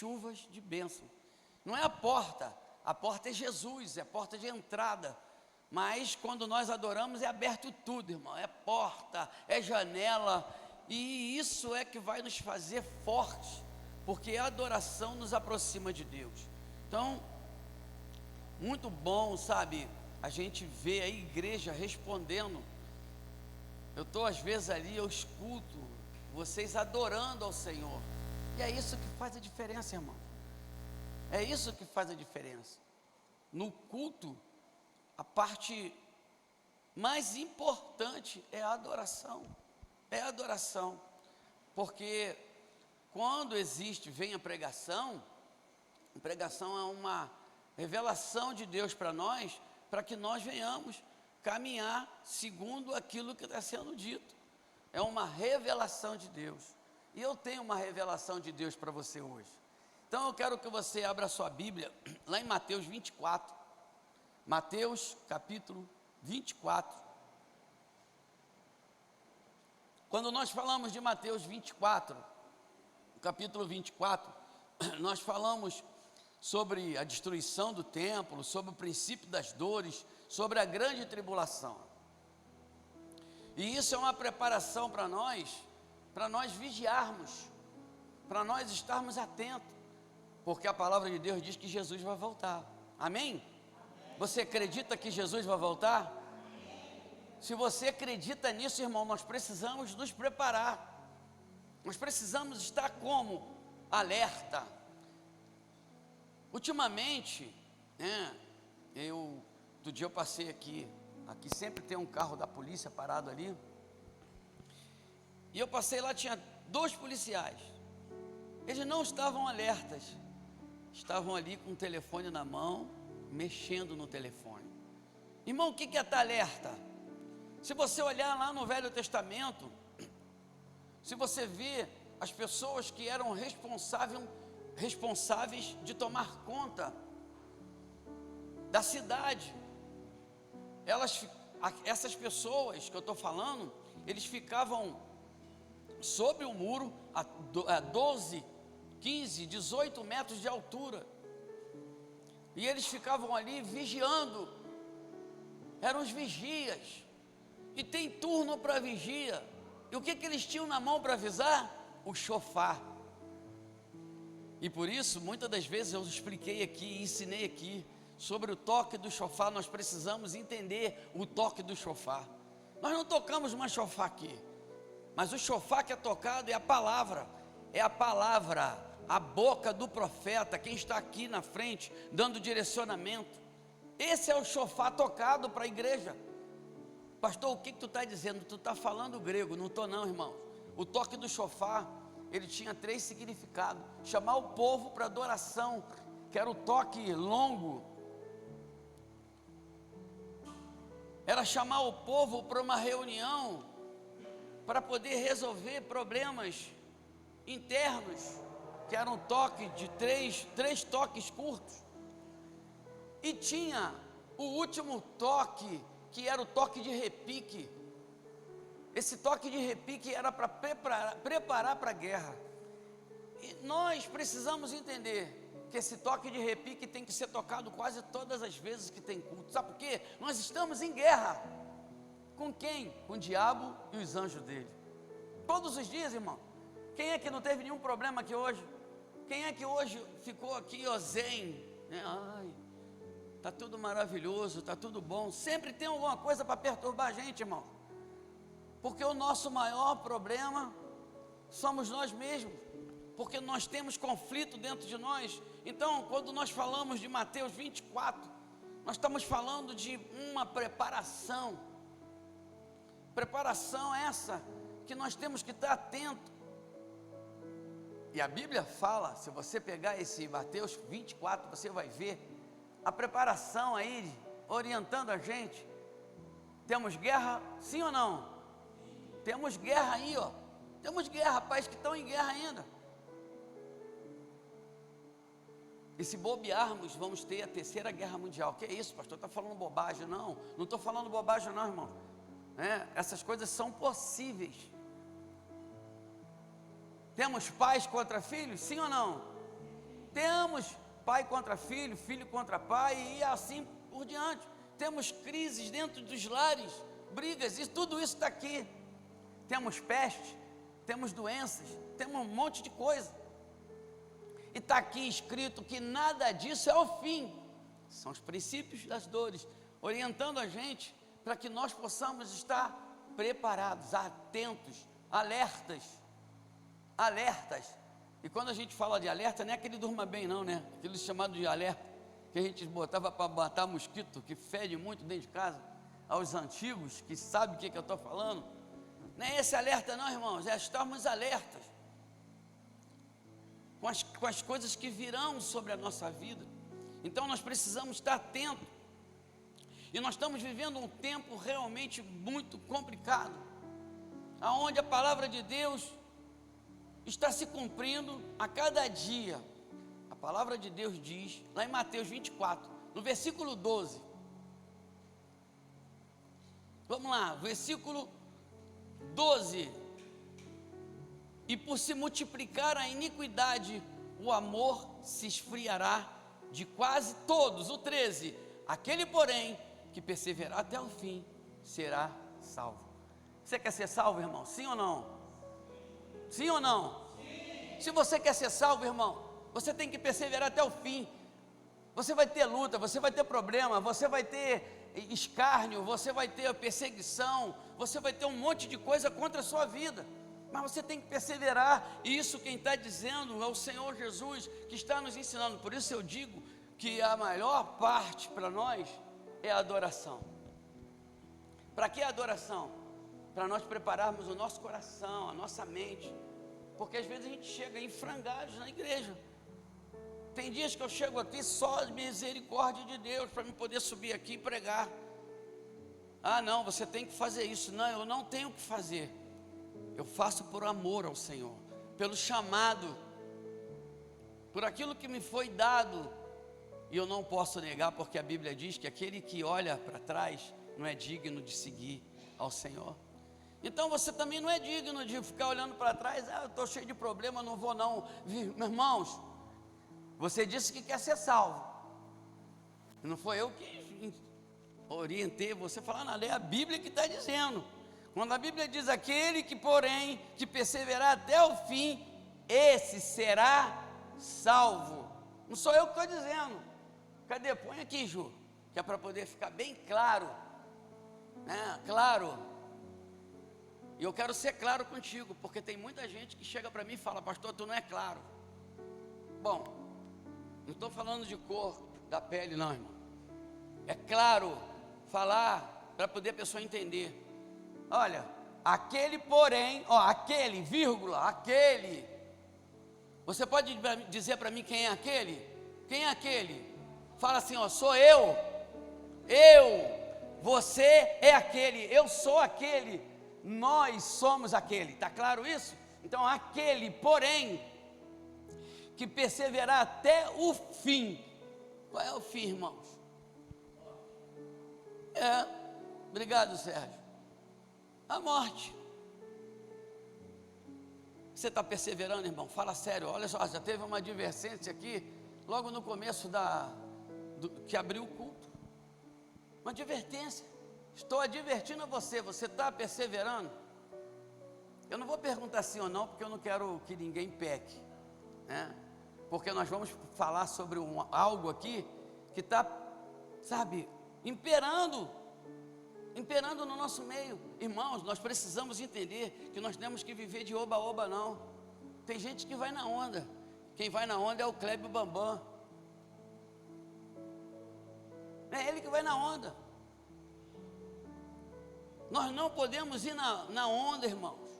chuvas de bênção. Não é a porta é Jesus, é a porta de entrada. Mas quando nós adoramos é aberto tudo, irmão, é porta, é janela, e isso é que vai nos fazer fortes, porque a adoração nos aproxima de Deus. Então, muito bom, sabe, a gente vê a igreja respondendo. Eu estou às vezes ali, eu escuto vocês adorando ao Senhor, e é isso que faz a diferença, irmão, é isso que faz a diferença. No culto, a parte mais importante é a adoração, porque quando vem a pregação é uma revelação de Deus para nós, para que nós venhamos caminhar segundo aquilo que está sendo dito, é uma revelação de Deus, e eu tenho uma revelação de Deus para você hoje. Então eu quero que você abra a sua Bíblia, lá em Mateus 24, Mateus capítulo 24, quando nós falamos de Mateus 24, capítulo 24, nós falamos sobre a destruição do templo, sobre o princípio das dores, sobre a grande tribulação, e isso é uma preparação para nós vigiarmos, para nós estarmos atentos, porque a palavra de Deus diz que Jesus vai voltar, amém? Você acredita que Jesus vai voltar? Se você acredita nisso, irmão, nós precisamos nos preparar, nós precisamos estar como? Alerta. Ultimamente, outro dia eu passei aqui sempre tem um carro da polícia parado ali, e eu passei lá, tinha 2 policiais, eles não estavam alertas, estavam ali com o telefone na mão, mexendo no telefone. Irmão, o que é estar alerta? Se você olhar lá no Velho Testamento, se você vê as pessoas que eram responsáveis de tomar conta da cidade, essas pessoas que eu estou falando, eles ficavam sobre o muro a 12, 15, 18 metros de altura, e eles ficavam ali vigiando, eram os vigias, e tem turno para vigia, e o que eles tinham na mão para avisar? O chofar. E por isso, muitas das vezes eu expliquei aqui, ensinei aqui, sobre o toque do chofar. Nós precisamos entender o toque do chofar. Nós não tocamos mais chofar aqui, mas o chofar que é tocado é a palavra, a boca do profeta, quem está aqui na frente, dando direcionamento. Esse é o chofar tocado para a igreja. Pastor, o que tu está dizendo? Tu está falando grego? Não estou não, irmão. O toque do chofar, ele tinha 3 significados: chamar o povo para adoração, que era o toque longo, era chamar o povo para uma reunião, para poder resolver problemas internos, que era um toque de três toques curtos, e tinha o último toque, que era o toque de repique. Esse toque de repique era para preparar para a guerra, e nós precisamos entender que esse toque de repique tem que ser tocado quase todas as vezes que tem culto. Sabe por quê? Nós estamos em guerra. Com quem? Com o diabo e os anjos dele. Todos os dias, irmão. Quem é que não teve nenhum problema aqui hoje? Quem é que hoje ficou aqui, ó, zen? Ai, tá tudo maravilhoso, tá tudo bom. Sempre tem alguma coisa para perturbar a gente, irmão. Porque o nosso maior problema somos nós mesmos. Porque nós temos conflito dentro de nós. Então, quando nós falamos de Mateus 24, nós estamos falando de uma preparação. Preparação essa que nós temos que estar atento. E a Bíblia fala, se você pegar esse Mateus 24, você vai ver a preparação aí, orientando a gente. Temos guerra, sim ou não? Temos guerra aí, ó. Temos guerra, países que estão em guerra ainda. E se bobearmos, vamos ter a 3ª guerra mundial. Que é isso, pastor? Está falando bobagem? Não, não estou falando bobagem não, irmão. Essas coisas são possíveis. Temos pais contra filhos? Sim ou não? Temos pai contra filho, filho contra pai e assim por diante. Temos crises dentro dos lares, brigas, e tudo isso está aqui. Temos peste, temos doenças, temos um monte de coisa. E está aqui escrito que nada disso é o fim. São os princípios das dores, orientando a gente para que nós possamos estar preparados, atentos, alertas. E quando a gente fala de alerta, não é aquele durma bem não, né? Aquele chamado de alerta, que a gente botava para matar mosquito, que fede muito dentro de casa, aos antigos, que sabem o que eu estou falando. Não é esse alerta não, irmãos, é estarmos alertas com as coisas que virão sobre a nossa vida. Então nós precisamos estar atentos. E nós estamos vivendo um tempo realmente muito complicado, aonde a palavra de Deus está se cumprindo a cada dia. A palavra de Deus diz, lá em Mateus 24, no versículo 12. Vamos lá, versículo 12. E por se multiplicar a iniquidade, o amor se esfriará de quase todos. O 13. Aquele, porém, que perseverar até o fim, será salvo. Você quer ser salvo, irmão? Sim ou não? Sim ou não? Sim. Se você quer ser salvo, irmão, você tem que perseverar até o fim. Você vai ter luta, você vai ter problema, você vai ter escárnio, você vai ter perseguição, você vai ter um monte de coisa contra a sua vida. Mas você tem que perseverar, e isso quem está dizendo é o Senhor Jesus, que está nos ensinando. Por isso eu digo que a maior parte para nós é a adoração. Para que a adoração? Para nós prepararmos o nosso coração, a nossa mente, porque às vezes a gente chega em frangalhos na igreja. Tem dias que eu chego aqui só de misericórdia de Deus, para me poder subir aqui e pregar. Ah não, você tem que fazer isso. Não, eu não tenho que fazer. Eu faço por amor ao Senhor, pelo chamado, por aquilo que me foi dado. E eu não posso negar, porque a Bíblia diz que aquele que olha para trás não é digno de seguir ao Senhor. Então você também não é digno de ficar olhando para trás. Ah, eu estou cheio de problema, não vou não. Meus irmãos, você disse que quer ser salvo. Não foi eu que orientei você a falar nada, é a Bíblia que está dizendo. Quando a Bíblia diz aquele que, porém, que perseverar até o fim, esse será salvo. Não sou eu que estou dizendo. Cadê? Põe aqui, Ju, que é para poder ficar bem claro. Claro. E eu quero ser claro contigo, porque tem muita gente que chega para mim e fala: pastor, tu não é claro. Bom, não estou falando de cor da pele não, irmão. É claro, falar para poder a pessoa entender. Olha, aquele porém, aquele, vírgula, aquele. Você pode dizer para mim quem é aquele? Quem é aquele? Fala assim, sou eu, você é aquele, eu sou aquele, nós somos aquele, está claro isso? Então aquele, porém, que perseverar até o fim. Qual é o fim, irmãos? Obrigado, Sérgio. A morte. Você está perseverando, irmão? Fala sério, olha só, já teve uma advertência aqui, logo no começo que abriu o culto. Uma advertência. Estou advertindo a você, você está perseverando? Eu não vou perguntar sim ou não, porque eu não quero que ninguém peque, né? Porque nós vamos falar sobre algo aqui que está, imperando no nosso meio. Irmãos, nós precisamos entender que nós temos que viver de oba-oba não. Tem gente que vai na onda. Quem vai na onda é o Kleber Bambam. É ele que vai na onda. Nós não podemos ir na onda, irmãos.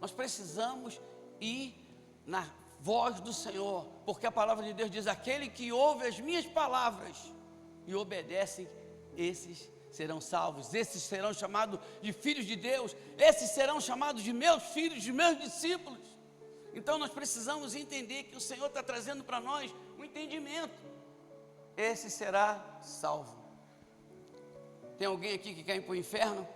Nós precisamos ir na voz do Senhor, porque a palavra de Deus diz: aquele que ouve as minhas palavras e obedece, esses serão salvos, esses serão chamados de filhos de Deus, esses serão chamados de meus filhos, de meus discípulos. Então nós precisamos entender que o Senhor está trazendo para nós um entendimento. Esse será salvo. Tem alguém aqui que quer ir para o inferno?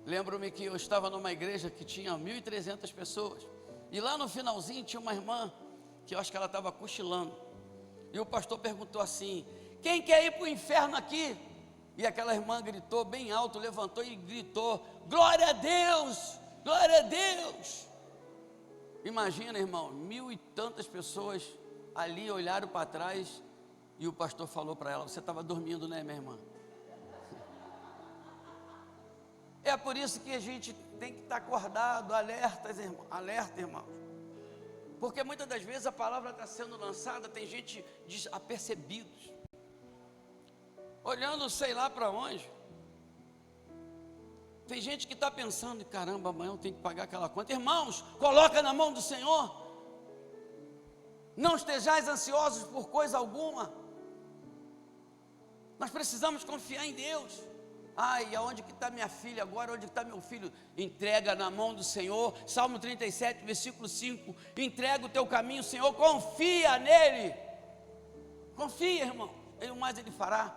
Lembro-me que eu estava numa igreja que tinha 1.300 pessoas, e lá no finalzinho tinha uma irmã que eu acho que ela estava cochilando. E o pastor perguntou assim: quem quer ir para o inferno aqui? E aquela irmã gritou bem alto, levantou e gritou: glória a Deus, glória a Deus. Imagina, irmão, 1000 e tantas pessoas ali olharam para trás e o pastor falou para ela: você estava dormindo, né, minha irmã? É por isso que a gente tem que estar acordado, alerta, irmãos. Porque muitas das vezes a palavra está sendo lançada, tem gente desapercebidos, olhando sei lá para onde. Tem gente que está pensando: caramba, amanhã eu tenho que pagar aquela conta. Irmãos, coloca na mão do Senhor. Não estejais ansiosos por coisa alguma. Nós precisamos confiar em Deus. Ai, aonde que está minha filha agora? Onde está meu filho? Entrega na mão do Senhor. Salmo 37, versículo 5. Entrega o teu caminho, Senhor, confia nele. Confia, irmão, mais ele fará.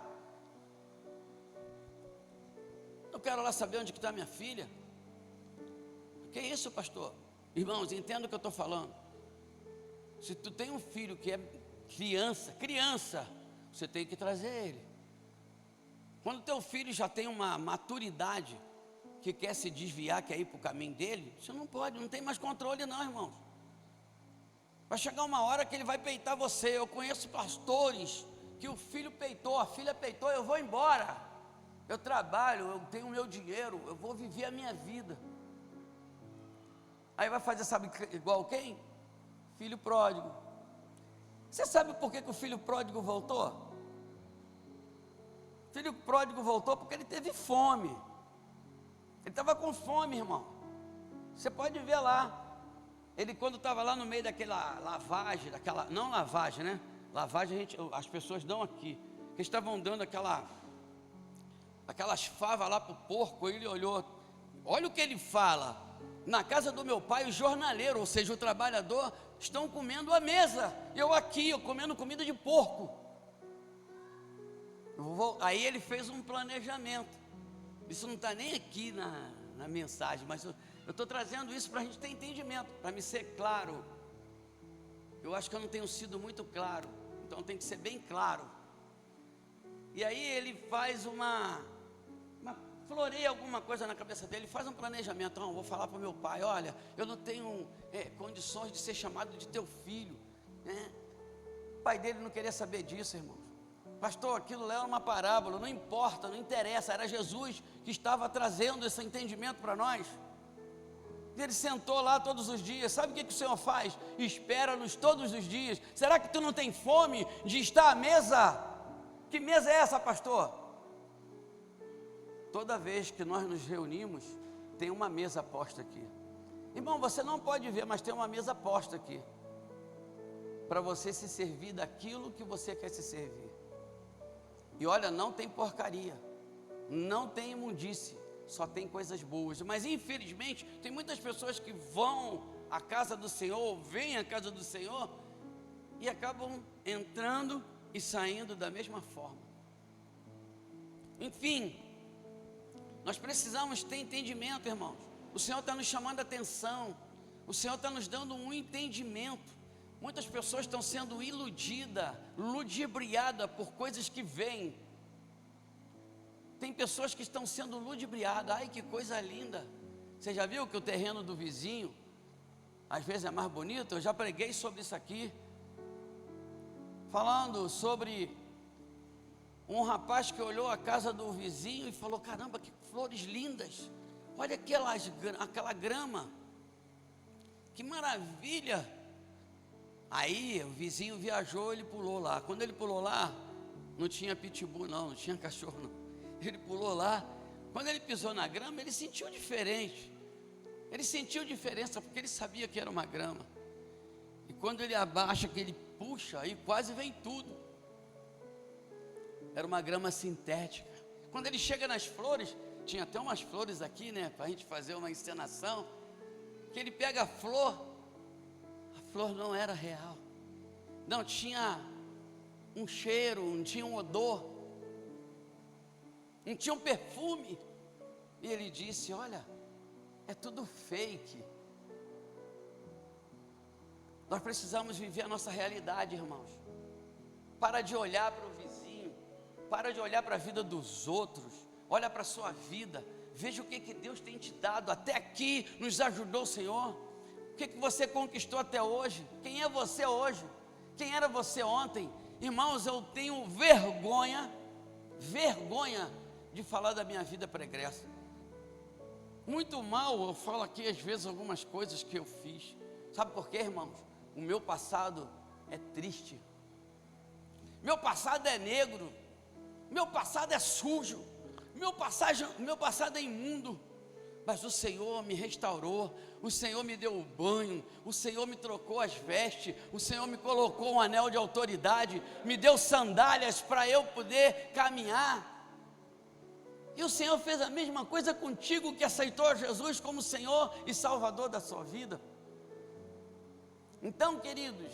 Eu quero lá saber onde que está minha filha. Que isso, pastor? Irmãos, entenda o que eu estou falando. Se tu tem um filho que é criança, você tem que trazer ele. Quando teu filho já tem uma maturidade, que quer se desviar, quer ir para o caminho dele, você não pode, não tem mais controle não, irmãos. Vai chegar uma hora que ele vai peitar você. Eu conheço pastores que o filho peitou, a filha peitou: eu vou embora, eu trabalho, eu tenho o meu dinheiro, eu vou viver a minha vida. Aí vai fazer, sabe igual quem? Filho pródigo. Você sabe por que o filho pródigo voltou? Filho pródigo voltou porque ele teve fome. Ele estava com fome, irmão. Você pode ver lá. Ele, quando estava lá no meio daquela lavagem, não lavagem, né? Lavagem as pessoas dão aqui. Eles estavam dando aquelas favas lá para o porco. Ele olhou. Olha o que ele fala: na casa do meu pai, o jornaleiro, ou seja, o trabalhador, estão comendo à mesa. Eu aqui, eu comendo comida de porco. Aí ele fez um planejamento. Isso não está nem aqui na mensagem, mas eu estou trazendo isso para a gente ter entendimento, para me ser claro. Eu acho que eu não tenho sido muito claro, então tem que ser bem claro. E aí ele faz floreia alguma coisa na cabeça dele, faz um planejamento. Então, eu vou falar para o meu pai: olha, eu não tenho condições de ser chamado de teu filho, né? O pai dele não queria saber disso, irmãos. Pastor, aquilo lá era uma parábola, não importa, não interessa, era Jesus que estava trazendo esse entendimento para nós. Ele sentou lá todos os dias. Sabe o que o Senhor faz? Espera-nos todos os dias. Será que tu não tem fome de estar à mesa? Que mesa é essa, pastor? Toda vez que nós nos reunimos, tem uma mesa posta aqui. Irmão, você não pode ver, mas tem uma mesa posta aqui, para você se servir daquilo que você quer se servir. E olha, não tem porcaria, não tem imundície, só tem coisas boas. Mas infelizmente, tem muitas pessoas que vão à casa do Senhor, vêm à casa do Senhor, e acabam entrando e saindo da mesma forma. Enfim, nós precisamos ter entendimento, irmãos. O Senhor está nos chamando a atenção, o Senhor está nos dando um entendimento. Muitas pessoas estão sendo iludidas, ludibriadas por coisas que vêm. Tem pessoas que estão sendo ludibriadas. Ai, que coisa linda! Você já viu que o terreno do vizinho às vezes é mais bonito? Eu já preguei sobre isso aqui, falando sobre um rapaz que olhou a casa do vizinho e falou: caramba, que flores lindas! Olha aquela grama, que maravilha! Aí o vizinho viajou, ele pulou lá. Quando ele pulou lá, não tinha pitbull não tinha cachorro não. Ele pulou lá. Quando ele pisou na grama, ele sentiu diferente. Ele sentiu diferença porque ele sabia que era uma grama. E quando ele abaixa, que ele puxa, aí quase vem tudo. Era uma grama sintética. Quando ele chega nas flores, tinha até umas flores aqui, né, para a gente fazer uma encenação, que ele pega a flor não era real, não tinha um cheiro, não tinha um odor, não tinha um perfume. E ele disse: olha, é tudo fake. Nós precisamos viver a nossa realidade, irmãos. Para de olhar para o vizinho, para de olhar para a vida dos outros, olha para a sua vida, veja o que Deus tem te dado. Até aqui nos ajudou o Senhor. O que você conquistou até hoje? Quem é você hoje? Quem era você ontem? Irmãos, eu tenho vergonha de falar da minha vida pregressa. Muito mal eu falo aqui às vezes algumas coisas que eu fiz. Sabe por quê, irmãos? O meu passado é triste. Meu passado é negro. Meu passado é sujo. Meu passado é imundo. Mas o Senhor me restaurou, o Senhor me deu o banho, o Senhor me trocou as vestes, o Senhor me colocou um anel de autoridade, me deu sandálias para eu poder caminhar. E o Senhor fez a mesma coisa contigo que aceitou Jesus como Senhor e Salvador da sua vida. Então, queridos,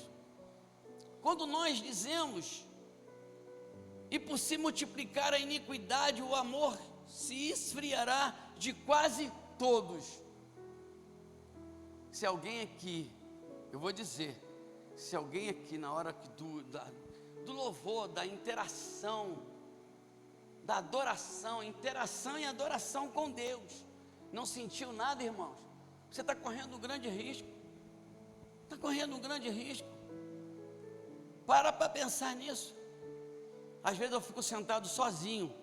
quando nós dizemos, e por se multiplicar a iniquidade, o amor se esfriará de quase todos. Se alguém aqui, eu vou dizer, se alguém aqui na hora do louvor, da interação, da adoração, interação e adoração com Deus, não sentiu nada, irmãos, você está correndo um grande risco. Está correndo um grande risco. Para pensar nisso. Às vezes eu fico sentado sozinho.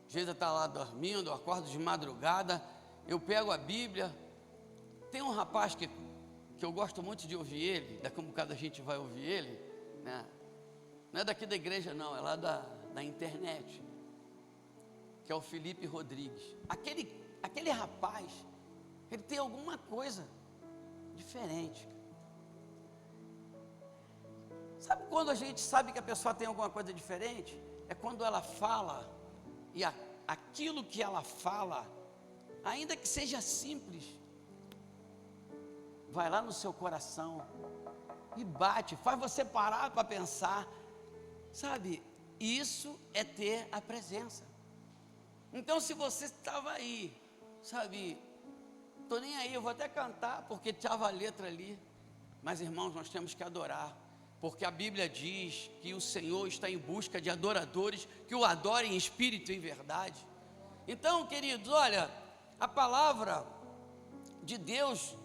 Às vezes eu estou lá dormindo, eu acordo de madrugada, eu pego a Bíblia. Tem um rapaz que eu gosto muito de ouvir ele, daqui a um bocado a gente vai ouvir ele, né? Não é daqui da igreja não, é lá da internet, que é o Felipe Rodrigues. Aquele rapaz, ele tem alguma coisa diferente. Sabe quando a gente sabe que a pessoa tem alguma coisa diferente? É quando ela fala, e aquilo que ela fala, ainda que seja simples, vai lá no seu coração e bate, faz você parar para pensar. Sabe, isso é ter a presença. Então, se você estava aí, sabe, estou nem aí, eu vou até cantar, porque estava a letra ali. Mas, irmãos, nós temos que adorar, porque a Bíblia diz que o Senhor está em busca de adoradores que o adorem em espírito e em verdade. Então, queridos, olha, a palavra de Deus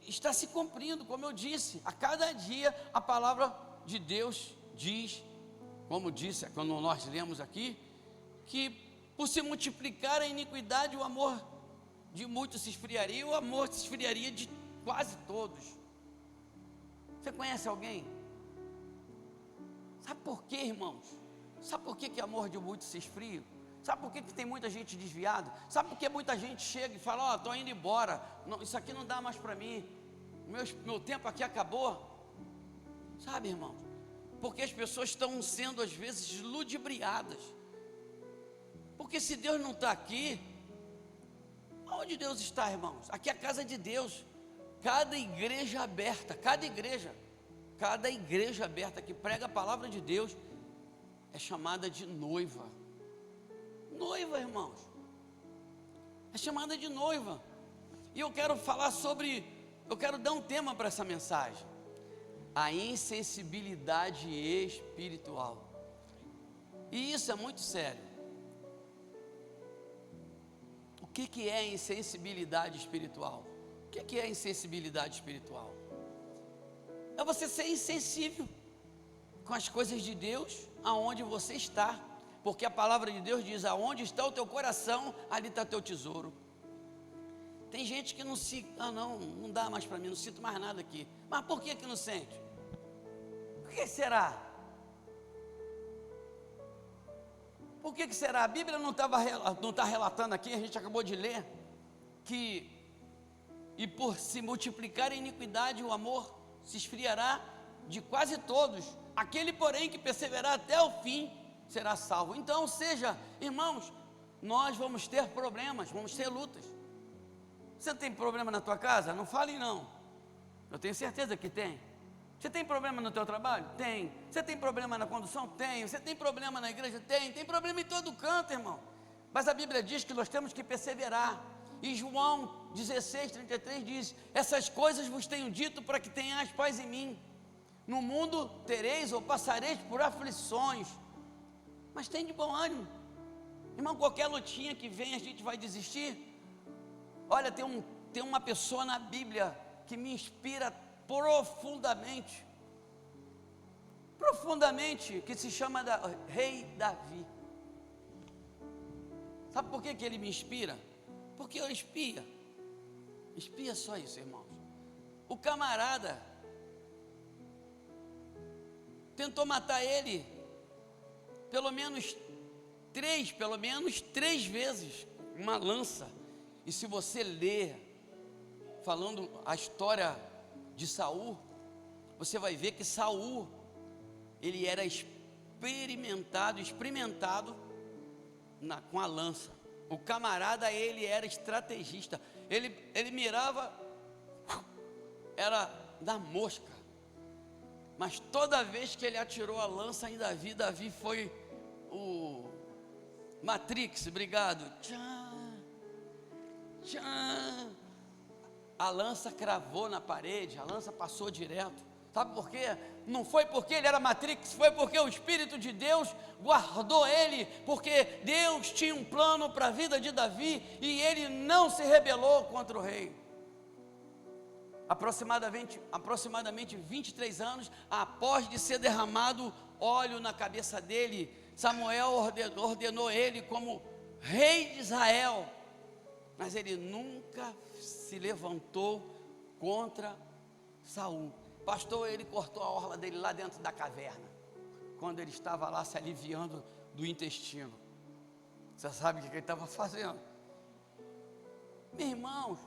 está se cumprindo, como eu disse. A cada dia a palavra de Deus diz, como disse quando nós lemos aqui, que por se multiplicar a iniquidade, o amor de muitos se esfriaria, e o amor se esfriaria de quase todos. Você conhece alguém? Sabe por quê, irmãos? Sabe por que o amor de muitos se esfria? Sabe por que tem muita gente desviada? Sabe por que muita gente chega e fala, estou indo embora, não, isso aqui não dá mais para mim, meu tempo aqui acabou? Sabe, irmãos? Porque as pessoas estão sendo às vezes ludibriadas. Porque se Deus não está aqui, onde Deus está, irmãos? Aqui é a casa de Deus. Cada igreja aberta, cada igreja aberta que prega a palavra de Deus é chamada de noiva. Noiva, irmãos, é chamada de noiva. E eu quero dar um tema para essa mensagem: a insensibilidade espiritual. E isso é muito sério. O que é insensibilidade espiritual? O que é insensibilidade espiritual? É você ser insensível com as coisas de Deus aonde você está, porque a palavra de Deus diz, aonde está o teu coração, ali está teu tesouro. Tem gente que não dá mais para mim, não sinto mais nada aqui. Mas por que não sente? Por que será? Por que será? A Bíblia não está relatando aqui, a gente acabou de ler, que e por se multiplicar a iniquidade, o amor se esfriará de quase todos. Aquele, porém, que perseverar até o fim, será salvo. Então, irmãos, nós vamos ter problemas, vamos ter lutas. Você tem problema na tua casa? Não fale não. Eu tenho certeza que tem. Você tem problema no teu trabalho? Tem. Você tem problema na condução? Tem. Você tem problema na igreja? Tem. Tem problema em todo canto, irmão. Mas a Bíblia diz que nós temos que perseverar. E João 16:33 diz: essas coisas vos tenho dito para que tenhais paz em mim. No mundo tereis ou passareis por aflições, mas tem de bom ânimo. Irmão, qualquer lutinha que vem a gente vai desistir? Olha, tem uma pessoa na Bíblia que me inspira profundamente, que se chama Rei Davi. Sabe por que ele me inspira? Porque eu espia só isso, irmãos. O camarada tentou matar ele pelo menos três vezes, uma lança. E se você ler, falando a história de Saul, você vai ver que Saul, ele era experimentado com a lança. O camarada, ele era estrategista, ele mirava, era da mosca, mas toda vez que ele atirou a lança em Davi foi o Matrix, obrigado, tchan, tchan. A lança cravou na parede, a lança passou direto. Sabe por quê? Não foi porque ele era Matrix, foi porque o Espírito de Deus guardou ele, porque Deus tinha um plano para a vida de Davi e ele não se rebelou contra o rei. Aproximadamente 23 anos após de ser derramado óleo na cabeça dele, Samuel ordenou ele como rei de Israel, mas ele nunca se levantou contra Saul. Pastor, ele cortou a orla dele lá dentro da caverna, quando ele estava lá se aliviando do intestino. Você sabe o que ele estava fazendo? Meus irmãos,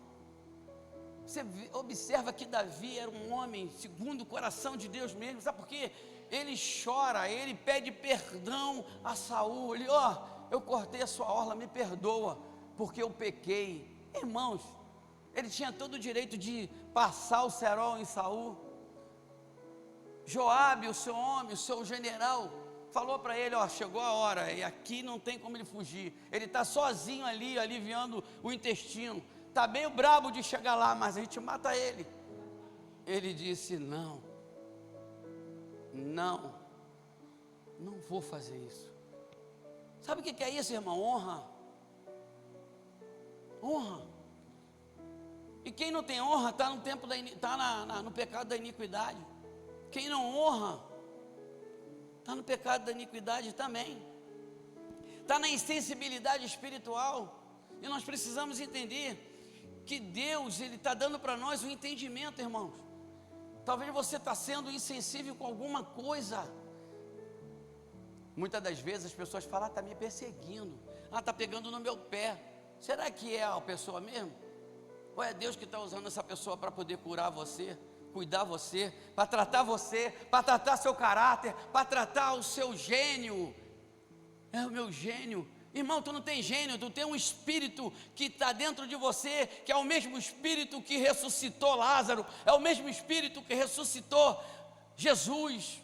você observa que Davi era um homem segundo o coração de Deus mesmo. Sabe por quê? Ele chora, ele pede perdão a Saul. Ele, eu cortei a sua orla, me perdoa, porque eu pequei. Irmãos, ele tinha todo o direito de passar o cerol em Saul. Joabe, o seu homem, o seu general, falou para ele, chegou a hora, e aqui não tem como ele fugir. Ele está sozinho ali, aliviando o intestino. Está meio brabo de chegar lá, mas a gente mata ele. Ele disse, não vou fazer isso. Sabe o que é isso, irmão? Honra. E quem não tem honra está no pecado da iniquidade. Quem não honra está no pecado da iniquidade também, está na insensibilidade espiritual. E nós precisamos entender que Deus, ele está dando para nós um entendimento, irmãos. Talvez você está sendo insensível com alguma coisa. Muitas das vezes as pessoas falam, está me perseguindo, está pegando no meu pé. Será que é a pessoa mesmo? Ou é Deus que está usando essa pessoa para poder curar você, cuidar você, para tratar seu caráter, para tratar o seu gênio? É o meu gênio. Irmão, tu não tem gênio, tu tem um espírito que está dentro de você, que é o mesmo espírito que ressuscitou Lázaro, é o mesmo espírito que ressuscitou Jesus.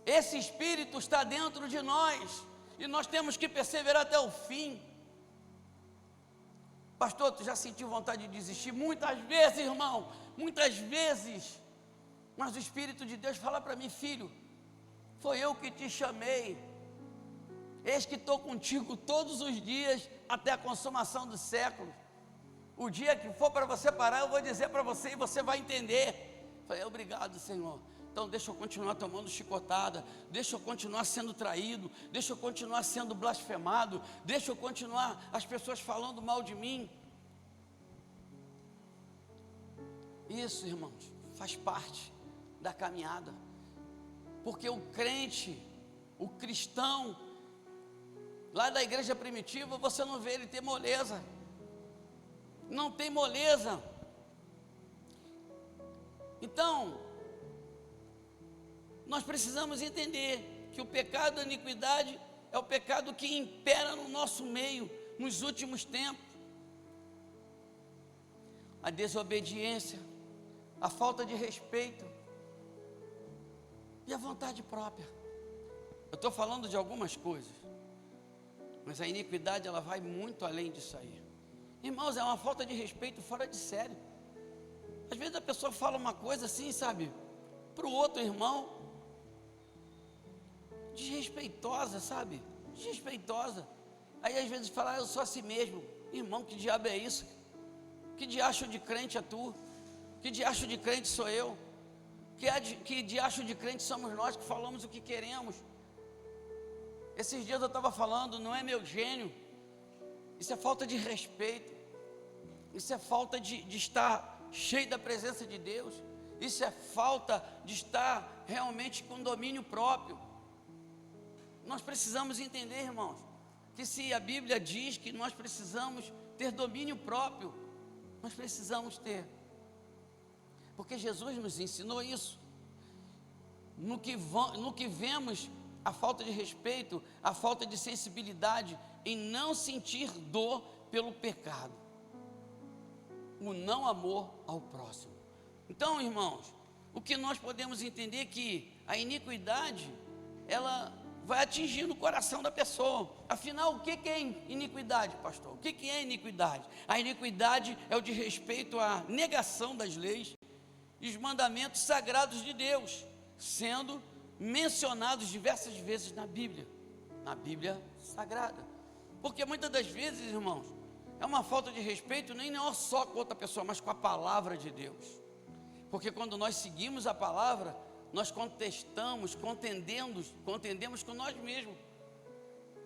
Esse espírito está dentro de nós, e nós temos que perseverar até o fim. Pastor, tu já sentiu vontade de desistir? Muitas vezes, irmão, muitas vezes. Mas o Espírito de Deus fala para mim, filho, foi eu que te chamei. Eis que estou contigo todos os dias até a consumação dos séculos. O dia que for para você parar, eu vou dizer para você e você vai entender. Falei, obrigado, Senhor. Então deixa eu continuar tomando chicotada, deixa eu continuar sendo traído, deixa eu continuar sendo blasfemado, deixa eu continuar as pessoas falando mal de mim. Isso, irmãos, faz parte da caminhada, porque o crente, o cristão, lá da igreja primitiva, você não vê ele ter moleza, não tem moleza. Então, nós precisamos entender que o pecado da iniquidade é o pecado que impera no nosso meio, nos últimos tempos. A desobediência, a falta de respeito e a vontade própria. Eu estou falando de algumas coisas, mas a iniquidade ela vai muito além disso aí. Irmãos, é uma falta de respeito fora de série. Às vezes a pessoa fala uma coisa assim, sabe, para o outro irmão, desrespeitosa, sabe? Desrespeitosa. Aí às vezes fala, eu sou assim mesmo. Irmão, que diabo é isso? Que diacho de crente é tu? Que diacho de crente sou eu? Que diacho de crente somos nós que falamos o que queremos? Esses dias eu estava falando, não é meu gênio. Isso é falta de respeito. Isso é falta de estar cheio da presença de Deus. Isso é falta de estar realmente com domínio próprio. Nós precisamos entender, irmãos, que se a Bíblia diz que nós precisamos ter domínio próprio, nós precisamos ter. Porque Jesus nos ensinou isso. No que vemos a falta de respeito, a falta de sensibilidade em não sentir dor pelo pecado, o não amor ao próximo. Então, irmãos, o que nós podemos entender é que a iniquidade, ela vai atingindo o coração da pessoa. Afinal, o que é iniquidade, pastor? O que é iniquidade? A iniquidade é o desrespeito à negação das leis e os mandamentos sagrados de Deus, sendo mencionados diversas vezes na Bíblia Sagrada. Porque muitas das vezes, irmãos, é uma falta de respeito nem não só com outra pessoa, mas com a palavra de Deus. Porque quando nós seguimos a palavra, nós contendemos com nós mesmos.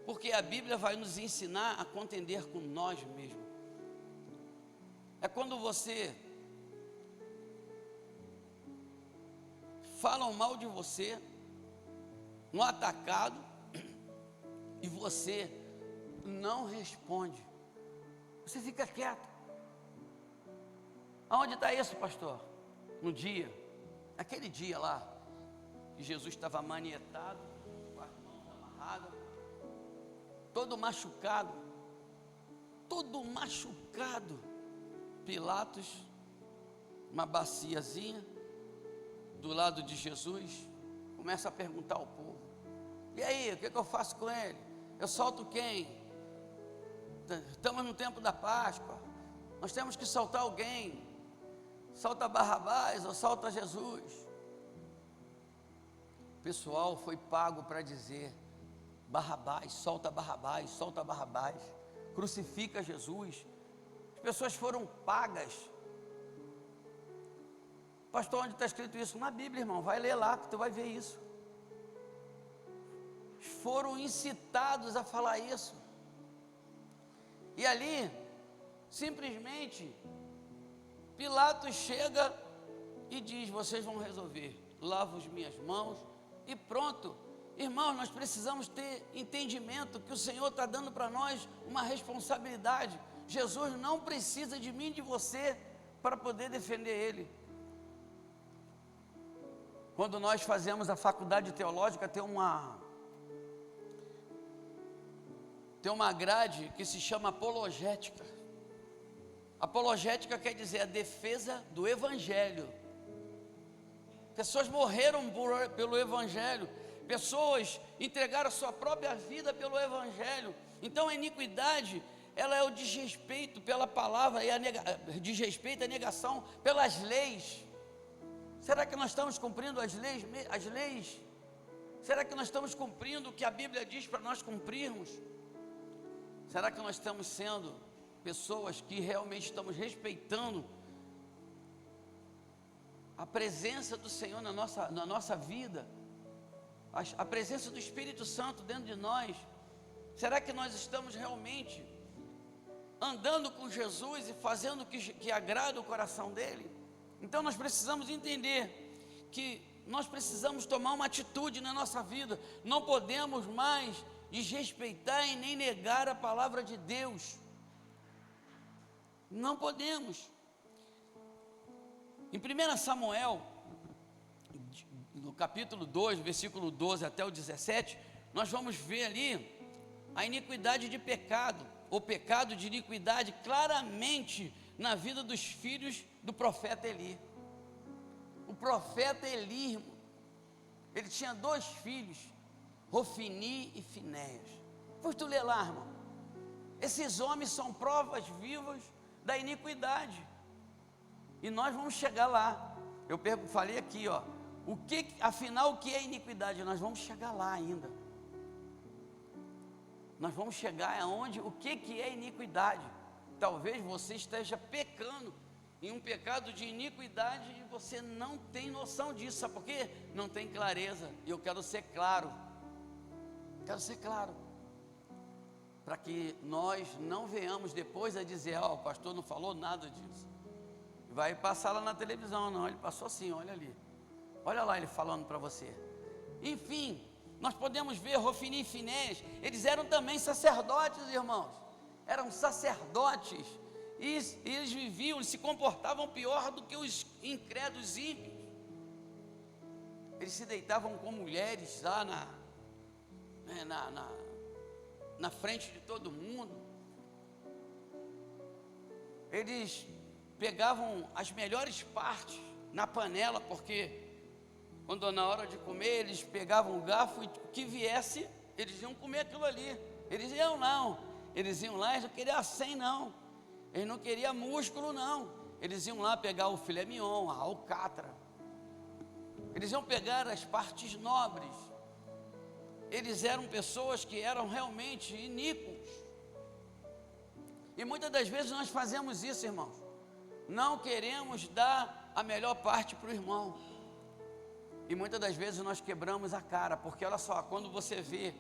Porque a Bíblia vai nos ensinar a contender com nós mesmos. É quando você falam mal de você no atacado e você não responde. Você fica quieto. Aonde está isso, pastor? No dia, aquele dia lá, que Jesus estava manietado, com as mãos amarradas, todo machucado. Pilatos, uma baciazinha, do lado de Jesus, começa a perguntar ao povo: e aí, o que eu faço com ele? Eu solto quem? Estamos no tempo da Páscoa, nós temos que soltar alguém. Solta Barrabás ou solta Jesus? O pessoal foi pago para dizer: Barrabás, solta Barrabás, solta Barrabás, crucifica Jesus. As pessoas foram pagas. Pastor, onde está escrito isso? Na Bíblia, irmão, vai ler lá que tu vai ver isso. Foram incitados a falar isso. E ali, simplesmente, Pilatos chega e diz: vocês vão resolver, lavo as minhas mãos e pronto. Irmãos, nós precisamos ter entendimento que o Senhor está dando para nós uma responsabilidade. Jesus não precisa de mim e de você para poder defender Ele. Quando nós fazemos a faculdade teológica, tem uma grade que se chama apologética. Apologética quer dizer a defesa do Evangelho. Pessoas morreram pelo Evangelho, pessoas entregaram a sua própria vida pelo Evangelho. Então a iniquidade, ela é o desrespeito pela palavra, e desrespeito, a negação pelas leis. Será que nós estamos cumprindo as leis? Será que nós estamos cumprindo o que a Bíblia diz para nós cumprirmos? Será que nós estamos sendo pessoas que realmente estamos respeitando a presença do Senhor na nossa vida, a presença do Espírito Santo dentro de nós? Será que nós estamos realmente andando com Jesus e fazendo o que agrada o coração dEle? Então nós precisamos entender que nós precisamos tomar uma atitude na nossa vida. Não podemos mais desrespeitar e nem negar a palavra de Deus. Não podemos. Em 1 Samuel, no capítulo 2, versículo 12 até o 17, nós vamos ver ali a iniquidade de pecado, o pecado de iniquidade claramente na vida dos filhos do profeta Eli. O profeta Eli, irmão, ele tinha 2 filhos, Rofini e Finéias. Depois tu lê lá, irmão. Esses homens são provas vivas da iniquidade. E nós vamos chegar lá. Falei aqui, ó, afinal, o que é iniquidade? Nós vamos chegar lá ainda. Nós vamos chegar aonde, o que é iniquidade? Talvez você esteja pecando em um pecado de iniquidade e você não tem noção disso. Sabe por quê? Não tem clareza. E eu quero ser claro. Quero ser claro. Para que nós não venhamos depois a dizer, ó, o pastor não falou nada disso. Vai passar lá na televisão. Não, ele passou assim, olha ali. Olha lá ele falando para você. Enfim, nós podemos ver Hofni e Finéias, eles eram também sacerdotes, irmãos. Eram sacerdotes. E eles viviam, eles se comportavam pior do que os incrédulos ímpios. Eles se deitavam com mulheres lá na frente de todo mundo. Eles pegavam as melhores partes na panela, porque quando na hora de comer, eles pegavam o garfo e o que viesse, eles iam comer aquilo ali. Eles iam lá, eles não queriam acém não, eles não queriam músculo não, eles iam lá pegar o filé mignon, a alcatra, eles iam pegar as partes nobres. Eles eram pessoas que eram realmente iníquos. E muitas das vezes nós fazemos isso, irmãos. Não queremos dar a melhor parte para o irmão. E muitas das vezes nós quebramos a cara, porque olha só, quando você vê,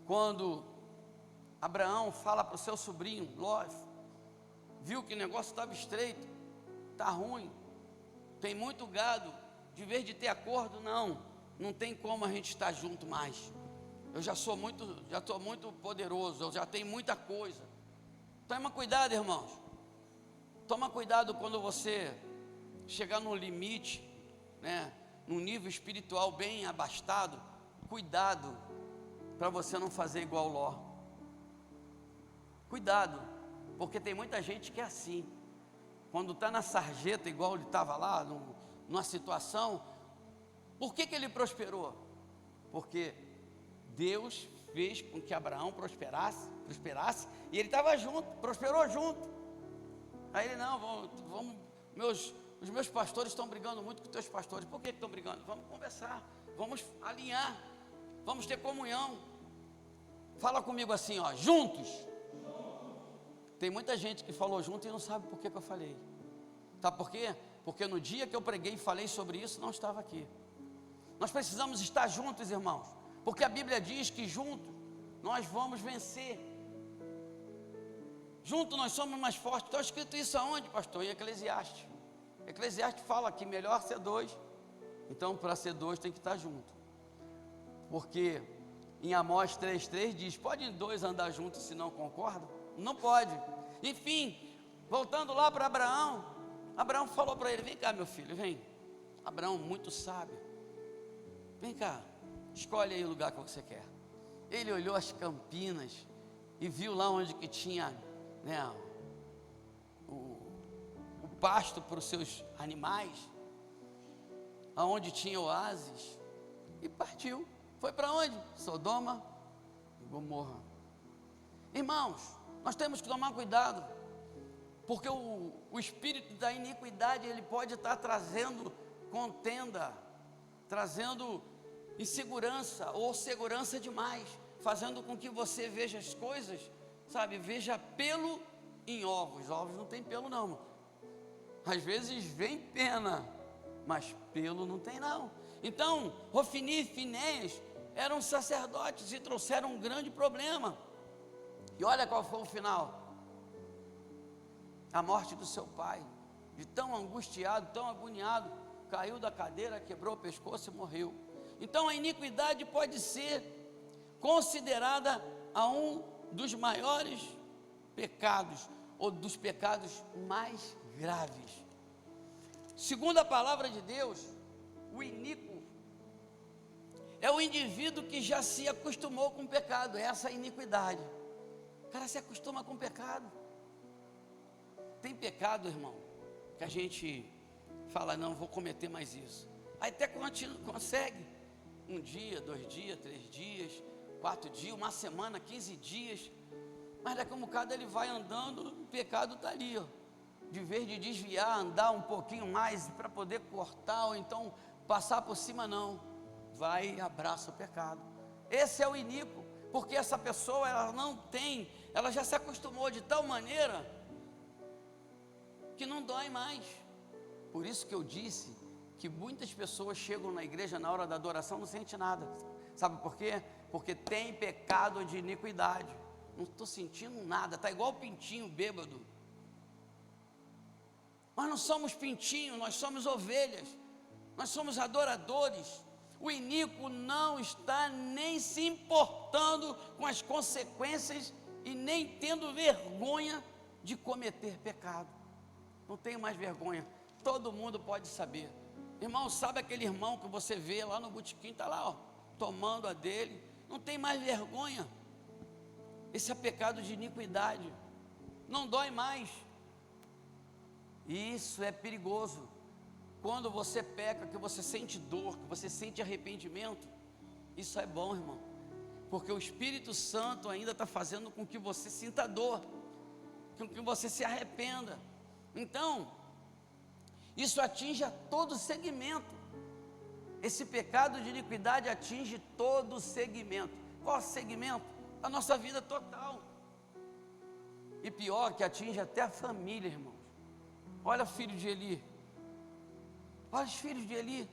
quando Abraão fala para o seu sobrinho, Ló, viu que o negócio estava estreito, está ruim, tem muito gado, de vez de ter acordo, não tem como a gente estar junto mais. Eu já estou muito poderoso, eu já tenho muita coisa. Toma cuidado, irmãos. Toma cuidado quando você chegar no limite, né, num nível espiritual bem abastado. Cuidado para você não fazer igual Ló. Cuidado, porque tem muita gente que é assim. Quando está na sarjeta, igual ele estava lá, numa situação. Por que ele prosperou? Porque Deus fez com que Abraão prosperasse e ele estava junto, prosperou junto. Aí ele, não, os meus pastores estão brigando muito com os teus pastores. Por que estão brigando? Vamos conversar, vamos alinhar, vamos ter comunhão. Fala comigo assim, ó, juntos. Tem muita gente que falou junto e não sabe por que eu falei. Sabe por quê? Porque no dia que eu preguei e falei sobre isso, não estava aqui. Nós precisamos estar juntos, irmãos, porque a Bíblia diz que juntos nós vamos vencer. Juntos nós somos mais fortes. Está escrito isso aonde, pastor? Em Eclesiastes. Eclesiastes fala que melhor ser dois. Então, para ser dois tem que estar junto. Porque em Amós 3,3 diz, podem dois andar juntos se não concordam? Não pode. Enfim, voltando lá para Abraão, Abraão falou para ele, vem cá meu filho, vem. Abraão muito sábio, vem cá, escolhe aí o lugar que você quer. Ele olhou as campinas e viu lá onde que tinha, né, o pasto para os seus animais, aonde tinha oásis, e partiu. Foi para onde? Sodoma e Gomorra. Irmãos, nós temos que tomar cuidado, porque o espírito da iniquidade, ele pode estar trazendo contenda, trazendo insegurança ou segurança demais, fazendo com que você veja as coisas, sabe, veja pelo em ovos. Ovos não tem pelo não, às vezes vem pena, mas pelo não tem não. Então, Hofni e Finéias eram sacerdotes e trouxeram um grande problema. E olha qual foi o final: a morte do seu pai. De tão angustiado, tão agoniado, caiu da cadeira, quebrou o pescoço e morreu. Então a iniquidade pode ser considerada um dos maiores pecados, ou dos pecados mais graves. Segundo a palavra de Deus, o iníquo é o indivíduo que já se acostumou com o pecado. Essa é a iniquidade. O cara se acostuma com o pecado. Tem pecado, irmão, que a gente fala, não, vou cometer mais isso. Aí até consegue. 1 dia, 2 dias, 3 dias, 4 dias, uma semana, 15 dias. mas daqui a um bocado ele vai andando, o pecado está ali, ó. De vez de desviar, andar um pouquinho mais para poder cortar, ou então passar por cima, não, vai e abraça o pecado. Esse é o iníquo, porque essa pessoa, ela não tem, ela já se acostumou de tal maneira que não dói mais. Por isso que eu disse que muitas pessoas chegam na igreja na hora da adoração, não sente nada. Sabe por quê? Porque tem pecado de iniquidade. Não estou sentindo nada, está igual o pintinho bêbado. Nós não somos pintinho, nós somos ovelhas, nós somos adoradores. O iníquo não está nem se importando com as consequências e nem tendo vergonha de cometer pecado. Não tenho mais vergonha, todo mundo pode saber. Irmão, sabe aquele irmão que você vê lá no botequim, está lá, ó, tomando a dele, não tem mais vergonha. Esse é pecado de iniquidade, não dói mais. Isso é perigoso. Quando você peca, que você sente dor, que você sente arrependimento, isso é bom, irmão, porque o Espírito Santo ainda está fazendo com que você sinta dor, com que você se arrependa. Então, isso atinge a todo segmento. Esse pecado de iniquidade atinge todo segmento. Qual segmento? A nossa vida total. E pior, que atinge até a família, irmãos. Olha o filho de Eli. Olha os filhos de Eli.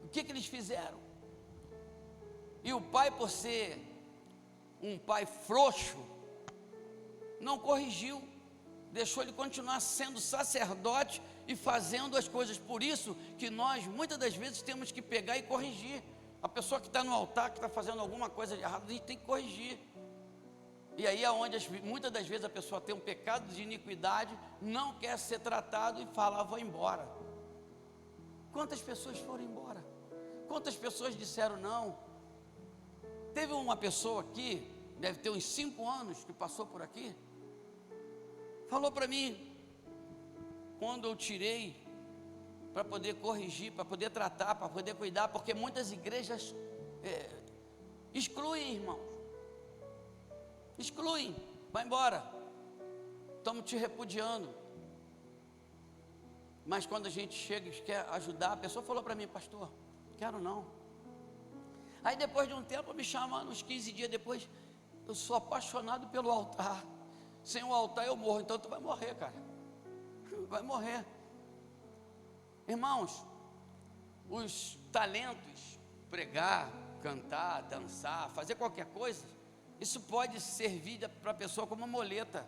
O que eles fizeram? E o pai, por ser um pai frouxo, não corrigiu, deixou ele continuar sendo sacerdote e fazendo as coisas. Por isso que nós, muitas das vezes, temos que pegar e corrigir. A pessoa que está no altar, que está fazendo alguma coisa de errado, a gente tem que corrigir. E aí é onde muitas das vezes a pessoa tem um pecado de iniquidade, não quer ser tratado e fala, vou embora. Quantas pessoas foram embora? Quantas pessoas disseram não? Teve uma pessoa aqui, deve ter uns 5 anos que passou por aqui, falou para mim, quando eu tirei para poder corrigir, para poder tratar, para poder cuidar, porque muitas igrejas excluem, irmãos. Excluem, vai embora, estamos te repudiando. Mas quando a gente chega e quer ajudar, a pessoa falou para mim, pastor, quero não. Aí depois de um tempo me chama, uns 15 dias depois, eu sou apaixonado pelo altar, sem o altar eu morro. Então tu vai morrer, cara, vai morrer. Irmãos, os talentos, pregar, cantar, dançar, fazer qualquer coisa, isso pode servir para a pessoa como uma muleta.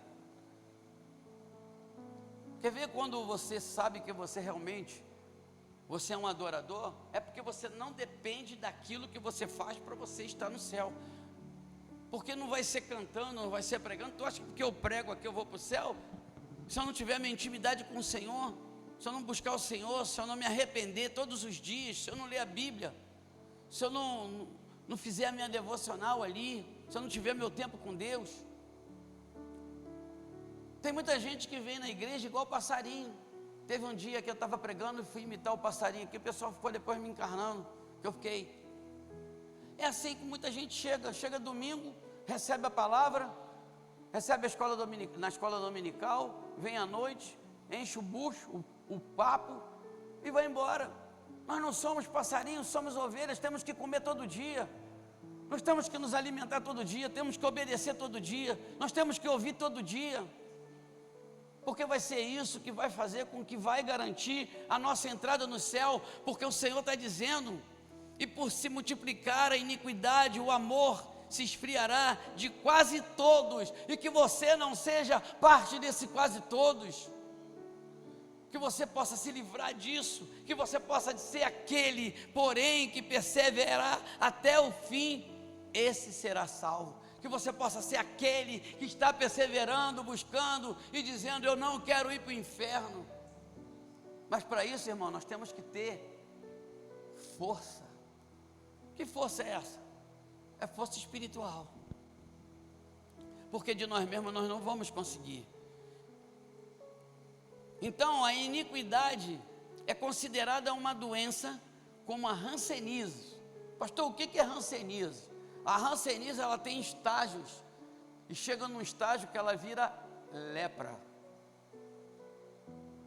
Quer ver quando você sabe que você realmente, você é um adorador? É porque você não depende daquilo que você faz para você estar no céu. Porque não vai ser cantando, não vai ser pregando. Tu acha que porque eu prego aqui eu vou para o céu? Se eu não tiver minha intimidade com o Senhor, se eu não buscar o Senhor, se eu não me arrepender todos os dias, se eu não ler a Bíblia, se eu não fizer a minha devocional ali, se eu não tiver meu tempo com Deus. Tem muita gente que vem na igreja igual passarinho. Teve um dia que eu estava pregando e fui imitar o passarinho aqui, o pessoal ficou depois me encarnando, que eu fiquei. É assim que muita gente chega domingo, recebe a palavra, recebe na escola dominical, vem à noite, enche o bucho, o papo e vai embora. Nós não somos passarinhos, somos ovelhas, temos que comer todo dia. Nós temos que nos alimentar todo dia, temos que obedecer todo dia, nós temos que ouvir todo dia, porque vai ser isso que vai fazer com que vai garantir a nossa entrada no céu, porque o Senhor está dizendo, e por se multiplicar a iniquidade, o amor se esfriará de quase todos, e que você não seja parte desse quase todos, que você possa se livrar disso, que você possa ser aquele, porém, que perseverar até o fim, esse será salvo. Que você possa ser aquele que está perseverando, buscando e dizendo, eu não quero ir para o inferno. Mas para isso, irmão, nós temos que ter força. Que força é essa? É força espiritual. Porque de nós mesmos nós não vamos conseguir. Então a iniquidade é considerada uma doença como a hanseníase. Pastor, o que é hanseníase? A hanseníase, ela tem estágios, e chega num estágio que ela vira lepra.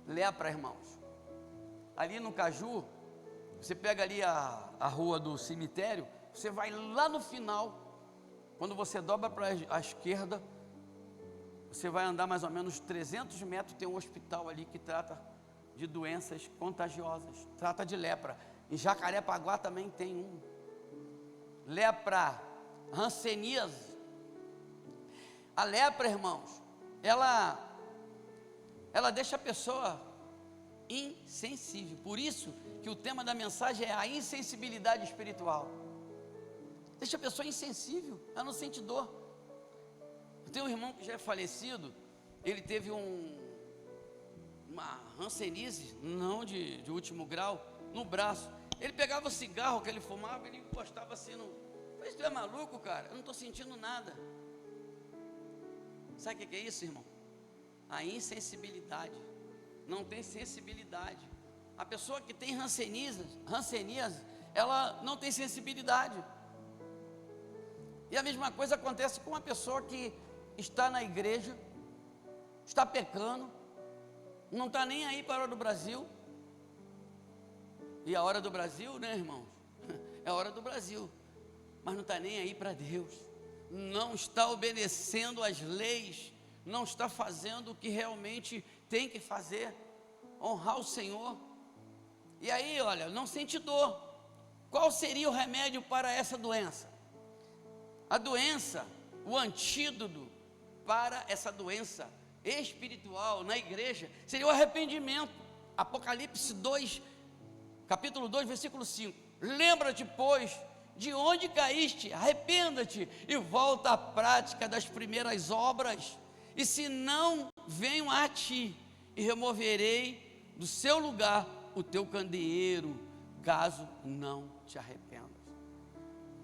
Lepra, irmãos. Ali no Caju, você pega ali a rua do cemitério, você vai lá no final, quando você dobra para a esquerda, você vai andar mais ou menos 300 metros, tem um hospital ali que trata de doenças contagiosas, trata de lepra. Em Jacarepaguá também tem um. Lepra, hanseníase. A lepra, irmãos, ela deixa a pessoa insensível. Por isso que o tema da mensagem é a insensibilidade espiritual. Deixa a pessoa insensível, ela não sente dor. Eu tenho um irmão que já é falecido, ele teve uma hanseníase, não de último grau, no braço. Ele pegava o cigarro que ele fumava, ele encostava assim no... Mas tu é maluco, cara? Eu não estou sentindo nada. Sabe o que é isso, irmão? A insensibilidade. Não tem sensibilidade. A pessoa que tem hanseníase, ela não tem sensibilidade. E a mesma coisa acontece com uma pessoa que está na igreja, está pecando, não está nem aí para a hora do Brasil. E a hora do Brasil, né, irmãos? É a hora do Brasil. Mas não está nem aí para Deus. Não está obedecendo às leis, não está fazendo o que realmente tem que fazer, honrar o Senhor. E aí, olha, não sente dor. Qual seria o remédio para essa doença? A doença, o antídoto para essa doença espiritual na igreja seria o arrependimento. Apocalipse 2, capítulo 2, versículo 5. Lembra-te, pois, de onde caíste, arrependa-te e volta à prática das primeiras obras. E se não, venho a ti e removerei do seu lugar o teu candeeiro, caso não te arrependas.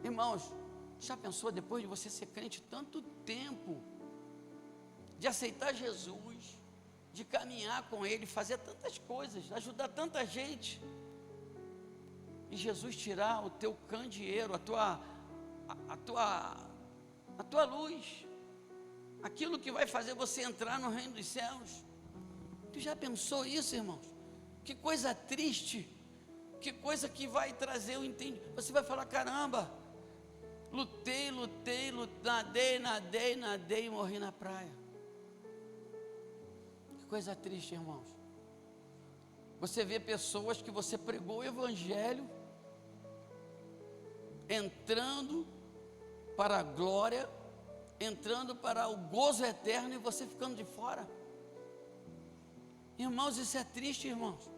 Irmãos, já pensou, depois de você ser crente tanto tempo, de aceitar Jesus, de caminhar com Ele, fazer tantas coisas, ajudar tanta gente, e Jesus tirar o teu candeeiro, a tua luz, aquilo que vai fazer você entrar no reino dos céus? Tu já pensou isso, irmãos? Que coisa triste, que coisa que vai trazer o entendimento. Você vai falar, caramba, lutei, nadei e morri na praia. Que coisa triste, irmãos. Você vê pessoas que você pregou o evangelho, entrando para a glória, entrando para o gozo eterno, e você ficando de fora. Irmãos, isso é triste, irmãos.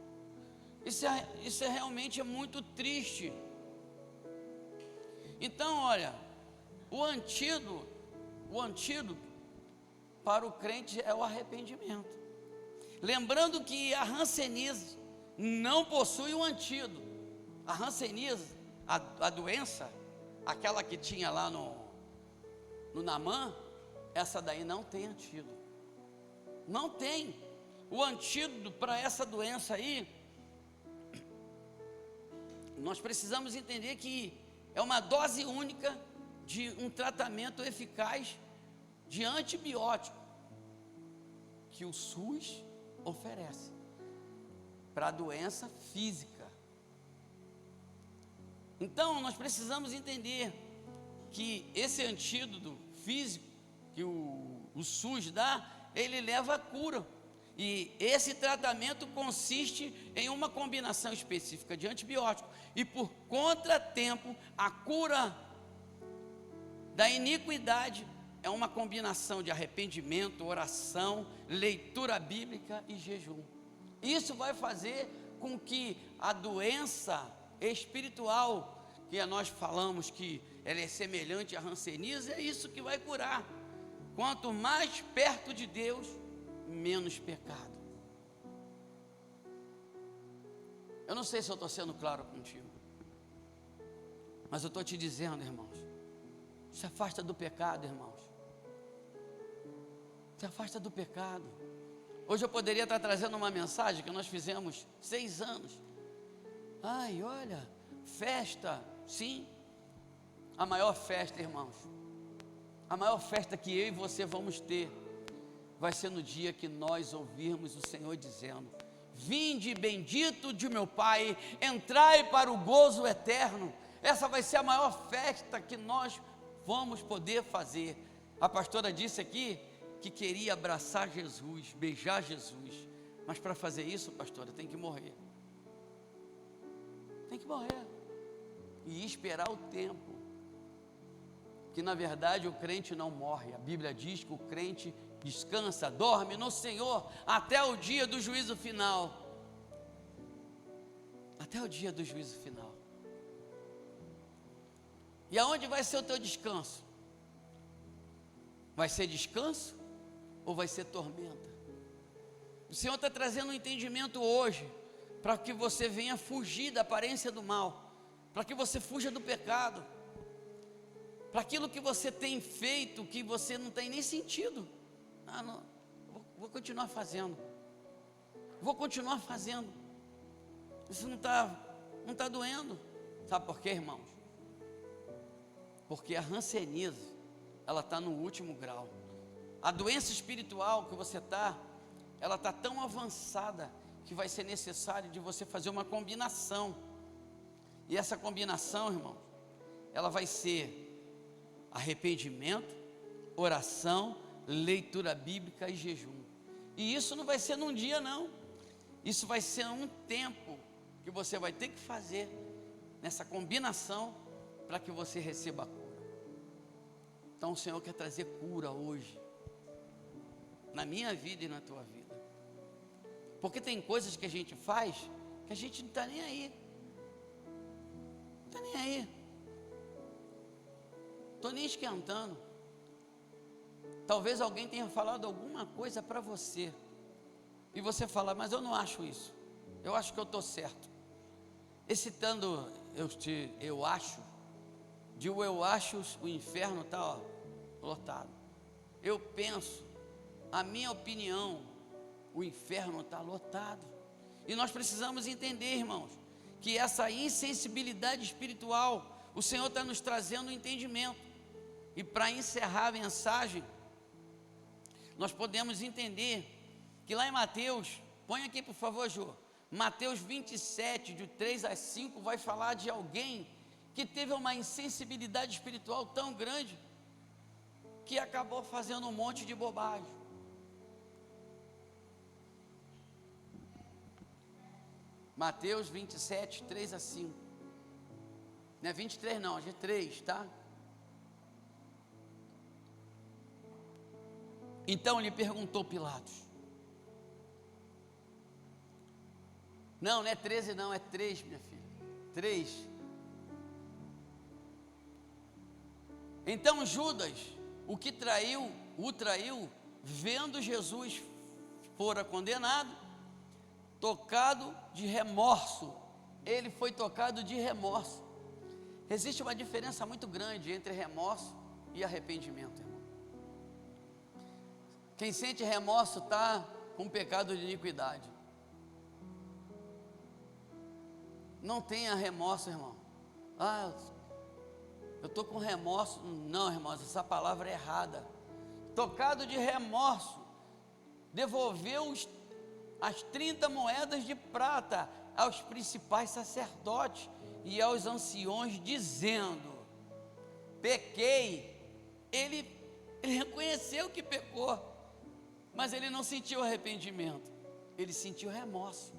Isso é realmente muito triste. Então, olha, o antídoto para o crente é o arrependimento. Lembrando que a hanseníase não possui um antídoto. A hanseníase, a doença, aquela que tinha lá no Naamã, essa daí não tem antídoto. Não tem. O antídoto para essa doença aí, nós precisamos entender que é uma dose única de um tratamento eficaz de antibiótico que o SUS oferece para a doença física. Então, nós precisamos entender que esse antídoto físico que o SUS dá, ele leva à cura. E esse tratamento consiste em uma combinação específica de antibiótico. E por contratempo, a cura da iniquidade é uma combinação de arrependimento, oração, leitura bíblica e jejum. Isso vai fazer com que a doença espiritual, que nós falamos que ela é semelhante à hanseníase, é isso que vai curar. Quanto mais perto de Deus, menos pecado. Eu não sei se eu estou sendo claro contigo, mas eu estou te dizendo, irmãos, se afasta do pecado, irmãos. Se afasta do pecado. Hoje eu poderia estar trazendo uma mensagem que nós fizemos 6 anos. Ai, olha, festa, sim. A maior festa, irmãos, a maior festa que eu e você vamos ter, vai ser no dia que nós ouvirmos o Senhor dizendo: vinde bendito de meu Pai, entrai para o gozo eterno. Essa vai ser a maior festa que nós vamos poder fazer. A pastora disse aqui que queria abraçar Jesus, beijar Jesus, mas para fazer isso, pastora, tem que morrer. Tem que morrer e esperar o tempo, que na verdade o crente não morre. A Bíblia diz que o crente descansa, dorme no Senhor até o dia do juízo final. Até o dia do juízo final. E aonde vai ser o teu descanso? Vai ser descanso ou vai ser tormenta? O Senhor está trazendo um entendimento hoje, para que você venha fugir da aparência do mal, para que você fuja do pecado, para aquilo que você tem feito, que você não tem nem sentido. Não, vou continuar fazendo, isso não está doendo. Sabe por quê, irmãos? Porque a hanseníase, ela está no último grau. A doença espiritual que você está, ela está tão avançada, que vai ser necessário de você fazer uma combinação. E essa combinação, irmãos, ela vai ser arrependimento, oração, leitura bíblica e jejum. E isso não vai ser num dia, não. Isso vai ser um tempo que você vai ter que fazer nessa combinação para que você receba a cura. Então o Senhor quer trazer cura hoje, na minha vida e na tua vida. Porque tem coisas que a gente faz que a gente não está nem aí. Não está nem aí. Estou nem esquentando. Talvez alguém tenha falado alguma coisa para você, e você fala: mas eu não acho isso, eu acho que eu estou certo. Esse tanto eu acho, o inferno está lotado. Eu penso, a minha opinião, o inferno está lotado. E nós precisamos entender, irmãos, que essa insensibilidade espiritual, o Senhor está nos trazendo um entendimento. E para encerrar a mensagem, nós podemos entender que lá em Mateus, põe aqui por favor, Jô, Mateus 27, de 3 a 5, vai falar de alguém que teve uma insensibilidade espiritual tão grande, que acabou fazendo um monte de bobagem. Mateus 27, 3 a 5. Não é 23 não, é 3, tá? Então lhe perguntou Pilatos. Não é 13 não, é 3, minha filha. 3. Então Judas, o traiu, vendo Jesus fora condenado, tocado de remorso. Ele foi tocado de remorso. Existe uma diferença muito grande entre remorso e arrependimento, irmão. Quem sente remorso está com pecado de iniquidade. Não tenha remorso, irmão. Eu estou com remorso. Não, irmãos, essa palavra é errada. Tocado de remorso, devolveu as 30 moedas de prata aos principais sacerdotes e aos anciões, dizendo: pequei. Ele reconheceu que pecou, mas ele não sentiu arrependimento, ele sentiu remorso.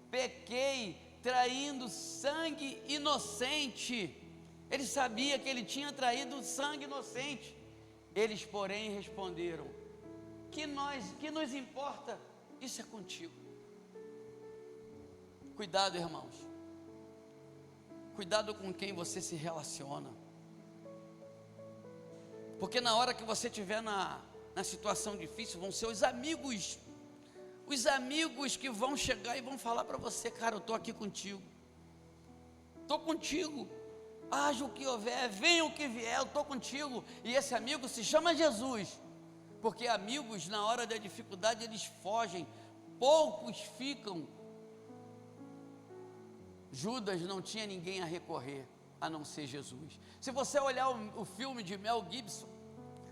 Pequei traindo sangue inocente. Ele sabia que ele tinha traído sangue inocente. Eles, porém, responderam: que nos importa? Isso é contigo. Cuidado, irmãos. Cuidado com quem você se relaciona. Porque na hora que você estiver na situação difícil, vão ser os amigos que vão chegar e vão falar para você: cara, eu estou aqui contigo, estou contigo, haja o que houver, venha o que vier, eu estou contigo. E esse amigo se chama Jesus, porque amigos na hora da dificuldade eles fogem, poucos ficam. Judas não tinha ninguém a recorrer, a não ser Jesus. Se você olhar o filme de Mel Gibson,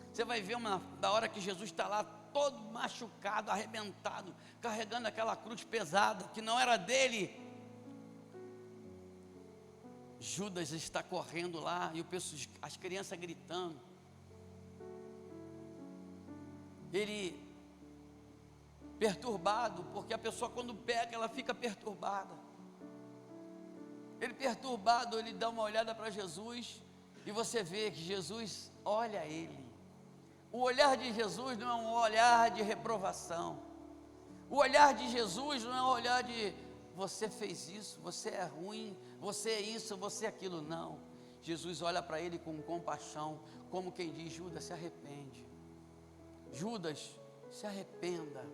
você vai ver da hora que Jesus está lá todo machucado, arrebentado, carregando aquela cruz pesada que não era dele. Judas está correndo lá e as crianças gritando. Ele perturbado, porque a pessoa quando pega, ela fica perturbada. Ele perturbado, ele dá uma olhada para Jesus e você vê que Jesus olha ele. O olhar de Jesus não é um olhar de reprovação. O olhar de Jesus não é um olhar de você fez isso, você é ruim, você é isso, você é aquilo. Não. Jesus olha para ele com compaixão, como quem diz: Judas, se arrepende. Judas, se arrependa.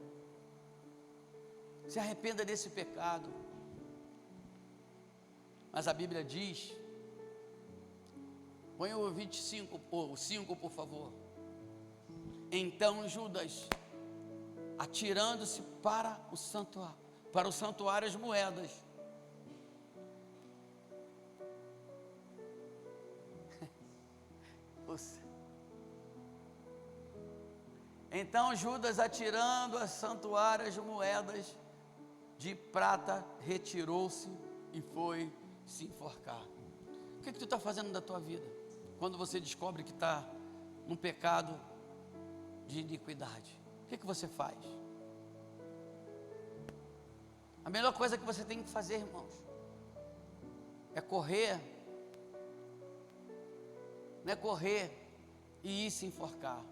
Se arrependa desse pecado. Mas a Bíblia diz, põe o 25, o 5 por favor. Então Judas, atirando-se para o santuário as moedas, então Judas, atirando a santuário as moedas de prata, retirou-se e foi se enforcar. O que tu está fazendo da tua vida quando você descobre que está num pecado de iniquidade? O que você faz? A melhor coisa que você tem que fazer, irmãos, é correr, não é correr e ir se enforcar.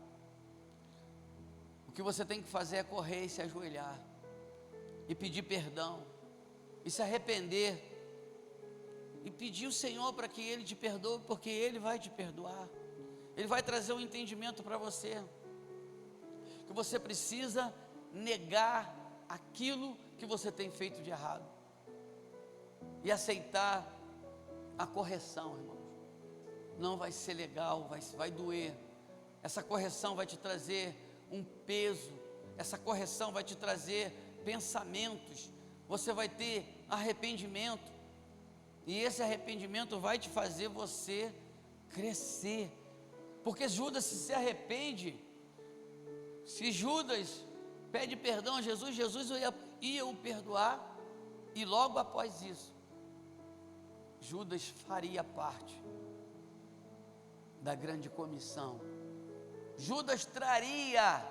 O que você tem que fazer é correr e se ajoelhar, e pedir perdão, e se arrepender, e pedir ao Senhor para que Ele te perdoe, porque Ele vai te perdoar. Ele vai trazer um entendimento para você, que você precisa negar aquilo que você tem feito de errado, e aceitar a correção, irmãos. Não vai ser legal, vai doer. Essa correção vai te trazer um peso, essa correção vai te trazer pensamentos, você vai ter arrependimento, e esse arrependimento vai te fazer você crescer, porque Judas se arrepende. Se Judas pede perdão a Jesus, Jesus ia o perdoar, e logo após isso, Judas faria parte da grande comissão. Judas traria,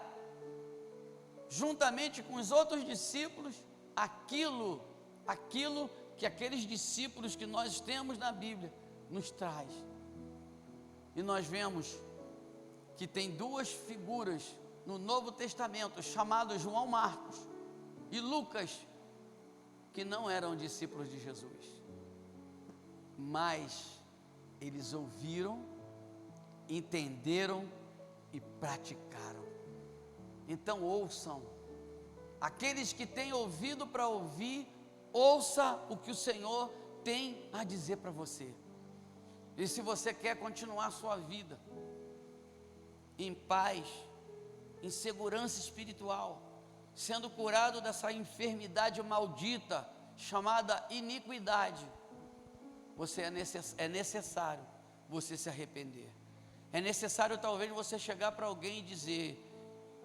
juntamente com os outros discípulos, aquilo que aqueles discípulos que nós temos na Bíblia nos traz. E nós vemos que tem duas figuras no Novo Testamento, chamados João Marcos e Lucas, que não eram discípulos de Jesus, mas eles ouviram, entenderam e praticaram. Então ouçam, aqueles que têm ouvido para ouvir, ouça o que o Senhor tem a dizer para você. E se você quer continuar a sua vida em paz, em segurança espiritual, sendo curado dessa enfermidade maldita chamada iniquidade, é necessário você se arrepender. É necessário talvez você chegar para alguém e dizer: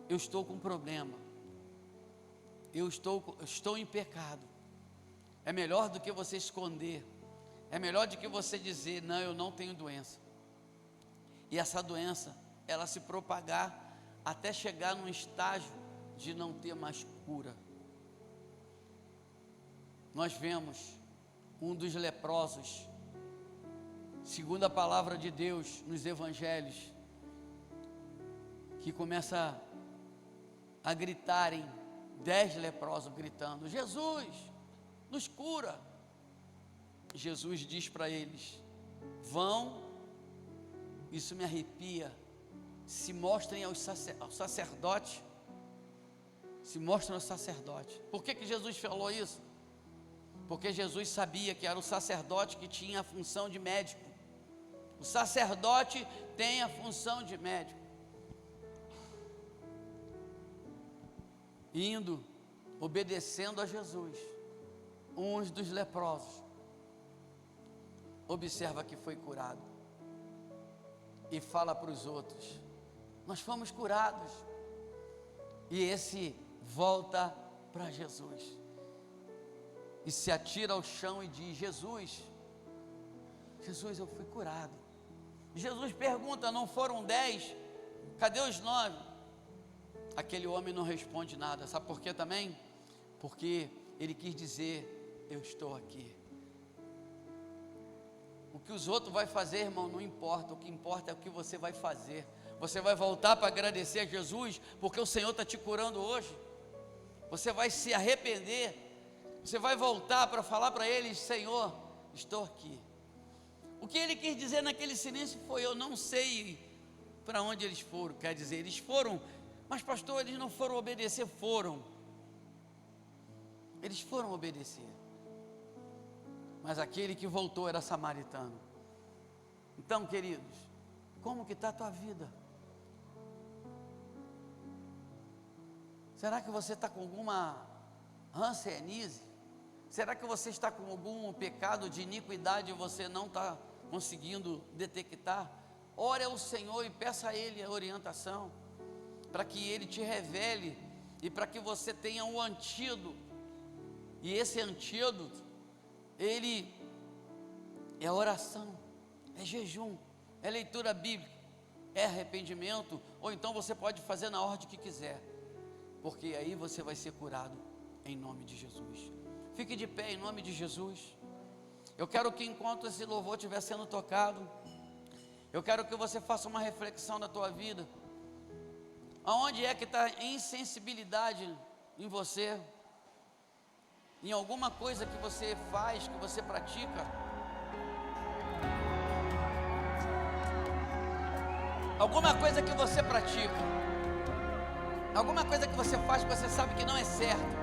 eu estou com problema, eu estou em pecado. É melhor do que você esconder, é melhor do que você dizer: não, eu não tenho doença, e essa doença, ela se propagar até chegar num estágio de não ter mais cura. Nós vemos um dos leprosos, segundo a palavra de Deus nos evangelhos, que começa a gritarem, 10 leprosos gritando: Jesus, nos cura. Jesus diz para eles: vão, isso me arrepia, se mostrem ao sacerdote, se mostrem ao sacerdote. Por que Jesus falou isso? Porque Jesus sabia que era o sacerdote que tinha a função de médico. O sacerdote tem a função de médico. Indo, obedecendo a Jesus, uns dos leprosos observa que foi curado e fala para os outros: nós fomos curados. E esse volta para Jesus e se atira ao chão e diz: Jesus, eu fui curado. Jesus pergunta: não foram 10? Cadê os 9? Aquele homem não responde nada. Sabe por quê também? Porque ele quis dizer: eu estou aqui. O que os outros vão fazer, irmão, não importa. O que importa é o que você vai fazer. Você vai voltar para agradecer a Jesus, porque o Senhor está te curando hoje. Você vai se arrepender. Você vai voltar para falar para Ele: Senhor, estou aqui. O que Ele quis dizer naquele silêncio foi: eu não sei para onde eles foram. Quer dizer, eles foram, mas pastor, eles não foram obedecer. Eles foram obedecer. Mas aquele que voltou era samaritano. Então, queridos, como que está a tua vida? Será que você está com alguma hanseníase? Será que você está com algum pecado de iniquidade e você não está conseguindo detectar? Ore ao Senhor e peça a Ele a orientação, para que Ele te revele e para que você tenha um antídoto. E esse antídoto, ele é oração, é jejum, é leitura bíblica, é arrependimento, ou então você pode fazer na ordem que quiser, porque aí você vai ser curado em nome de Jesus. Fique de pé em nome de Jesus. Eu quero que enquanto esse louvor estiver sendo tocado, eu quero que você faça uma reflexão da tua vida. Aonde é que está a insensibilidade em você? Em alguma coisa que você faz, que você pratica? Alguma coisa que você pratica, alguma coisa que você faz que você sabe que não é certo.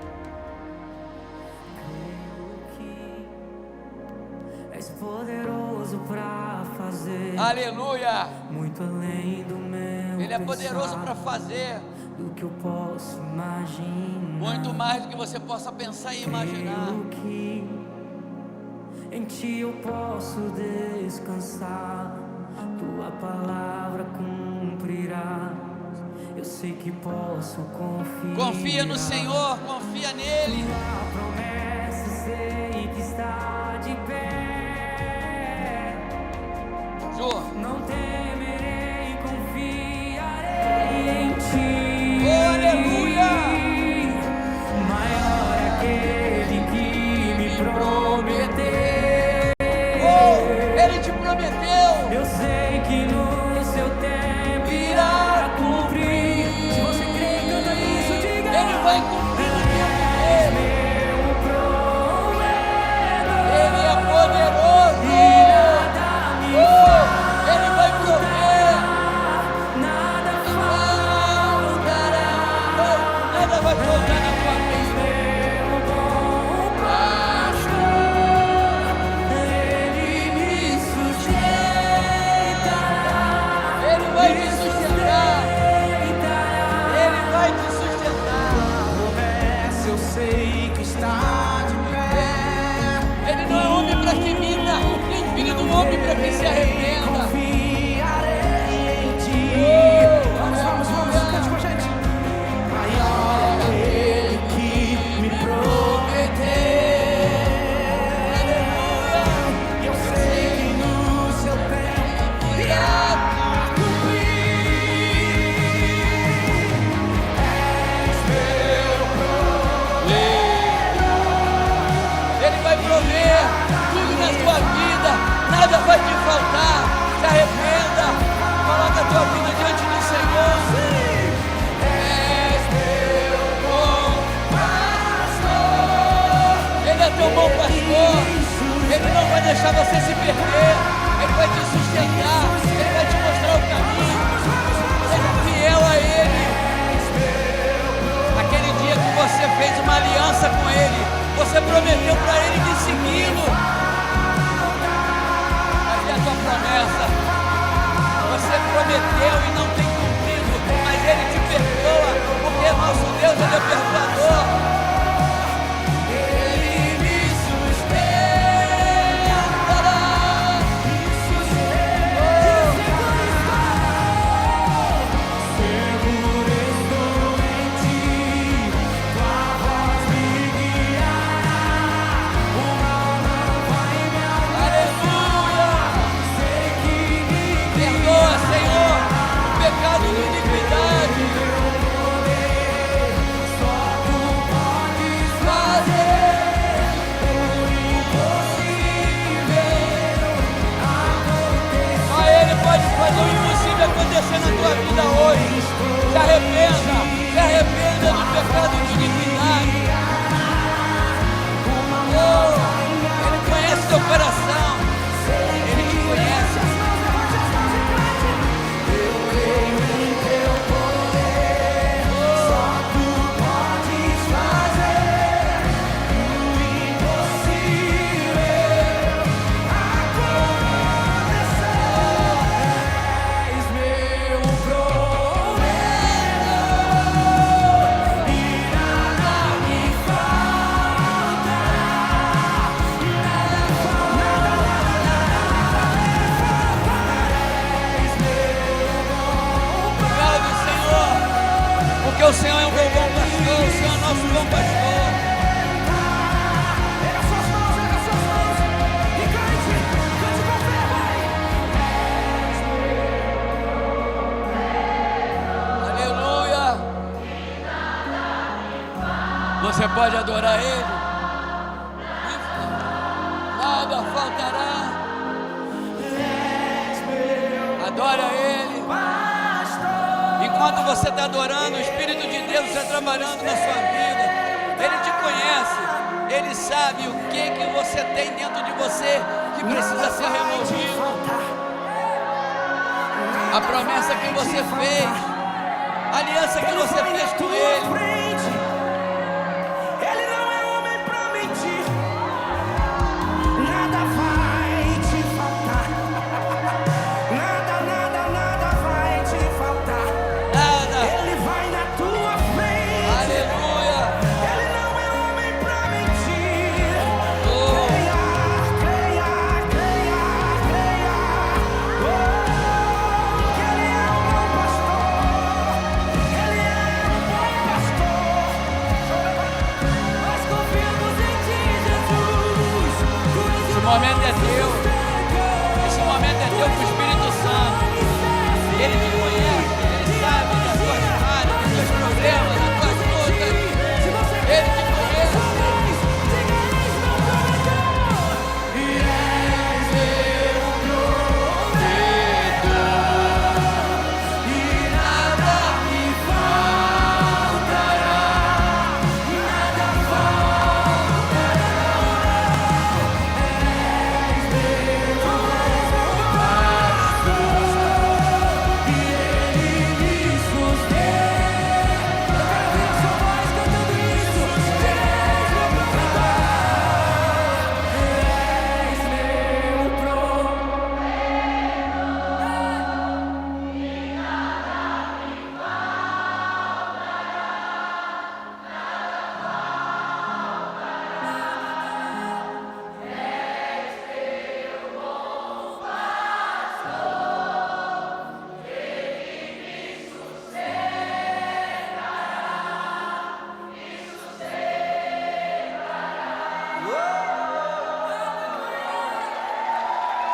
És poderoso para fazer, Aleluia, muito além do meu Ele é poderoso para fazer do que eu posso imaginar. muito mais do que você possa pensar e imaginar. Creio que em Ti eu posso descansar, Tua palavra cumprirá. Eu sei que posso confiar. Confia no Senhor, confia nele. Tua promessa sei que está de pé. Não temerei, confiarei em Ti. Oh, aleluia! Maior é aquele que me prometeu. Oh, Ele te prometeu. Eu sei que no seu tempo irá cumprir. Se você crê, canta isso, diga: Ele vai cumprir o tempo dele. meu provedor. Ele é poderoso. E nada me Ele vai prover. nada faltará. Nada vai faltar na tua vida. Meu bom pastor, Ele me sustenta. Ele vai te sustentar. Ele vai te sustentar. Promessa eu sei que está de pé. Ele não é homem para que minta, nem filho do homem para que se arrependa. Confiarei em Ti. Vamos, cante com a gente. Maior é Ele que me prometeu. E eu sei que no seu tempo irá cumprir. És meu Ele vai prover tudo na tua vida, nada vai te faltar. Se arrependa, coloca a tua vida diante do Senhor. És meu bom pastor. Ele é teu bom pastor. Ele não vai deixar você se perder. Ele vai te sustentar. Ele vai te mostrar o caminho. Seja fiel a Ele. Aquele dia que você fez uma aliança com Ele, você prometeu para Ele que segui-lo. Cadê a tua promessa? Você prometeu e não tem cumprido, mas Ele te perdoa, porque nosso Deus, Ele é perdoador. Ele me sustenta. Você pode adorar Ele. Nada faltará. Adora Ele. Enquanto você está adorando, o Espírito de Deus está trabalhando na sua vida. Ele te conhece. Ele sabe o que você tem dentro de você que precisa ser removido. A promessa que você fez, a aliança que você fez com Ele. Ele não é homem para mentir. Nada vai te faltar. Nada vai te faltar. Nada. Ele vai na tua frente. Aleluia. Ele não é homem para mentir. Oh. Creia. Oh, que Ele é o meu pastor. Ele é o bom pastor. Nós confiamos em Ti, Jesus. Tu és Esse momento é teu. Esse momento é teu com o Espírito Santo. Ele te conhece. Ele sabe das tuas falhas, dos teus problemas, das tuas lutas. Ele te conhece.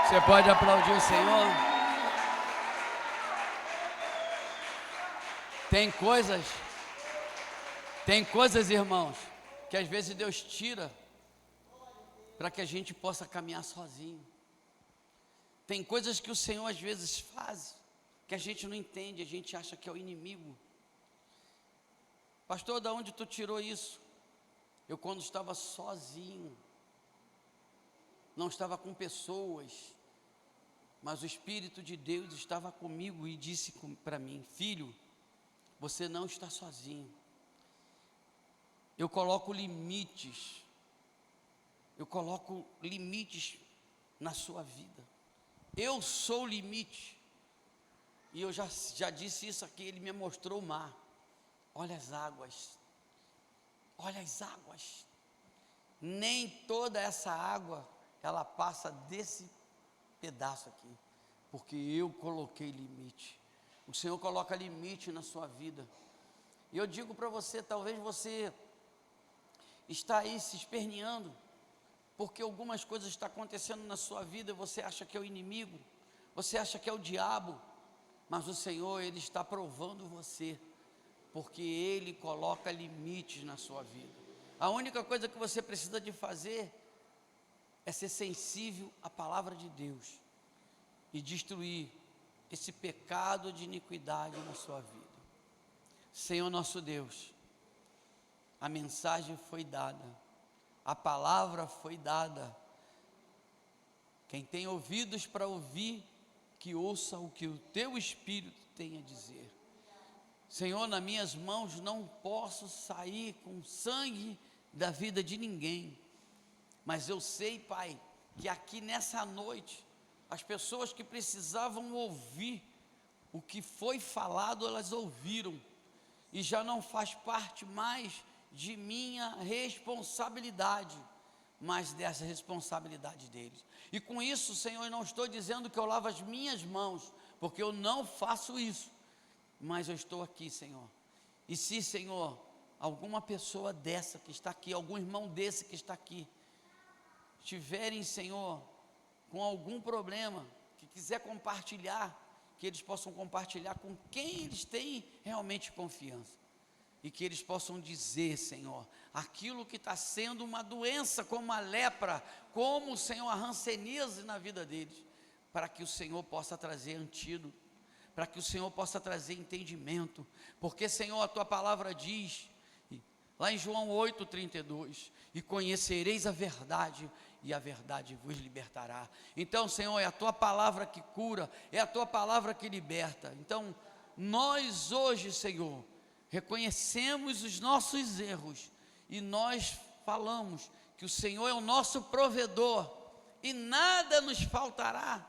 Você pode aplaudir o Senhor? Tem coisas, irmãos, que às vezes Deus tira para que a gente possa caminhar sozinho. Tem coisas que o Senhor às vezes faz que a gente não entende, a gente acha que é o inimigo. Pastor, da onde tu tirou isso? Eu quando estava sozinho, não estava com pessoas, mas o Espírito de Deus estava comigo e disse para mim: filho, você não está sozinho. Eu coloco limites na sua vida. Eu sou o limite. E eu já disse isso aqui, ele me mostrou o mar. Olha as águas. Olha as águas. Nem toda essa água ela passa desse pedaço aqui, porque eu coloquei limite. O Senhor coloca limite na sua vida. E eu digo para você, talvez você está aí se esperneando, porque algumas coisas estão acontecendo na sua vida, você acha que é o inimigo, você acha que é o diabo, mas o Senhor, Ele está provando você, porque Ele coloca limites na sua vida. A única coisa que você precisa de fazer é ser sensível à palavra de Deus e destruir esse pecado de iniquidade na sua vida. Senhor nosso Deus, a mensagem foi dada, a palavra foi dada. Quem tem ouvidos para ouvir, que ouça o que o Teu Espírito tem a dizer. Senhor, nas minhas mãos não posso sair com sangue da vida de ninguém, mas eu sei, Pai, que aqui nessa noite, as pessoas que precisavam ouvir o que foi falado, elas ouviram, e já não faz parte mais de minha responsabilidade, mas dessa responsabilidade deles. E com isso, Senhor, eu não estou dizendo que eu lavo as minhas mãos, porque eu não faço isso, mas eu estou aqui, Senhor. E se, Senhor, alguma pessoa dessa que está aqui, algum irmão desse que está aqui, tiverem, Senhor, com algum problema, que quiser compartilhar, que eles possam compartilhar com quem eles têm realmente confiança. e que eles possam dizer, Senhor, aquilo que está sendo uma doença, como a lepra, como, Senhor, a hanseníase na vida deles, para que o Senhor possa trazer antídoto, para que o Senhor possa trazer entendimento, porque, Senhor, a Tua palavra diz, lá em João 8,32, e conhecereis a verdade, e a verdade vos libertará. Então, Senhor, é a Tua palavra que cura, é a Tua palavra que liberta. Então, nós hoje, Senhor, reconhecemos os nossos erros, e nós falamos que o Senhor é o nosso provedor, e nada nos faltará.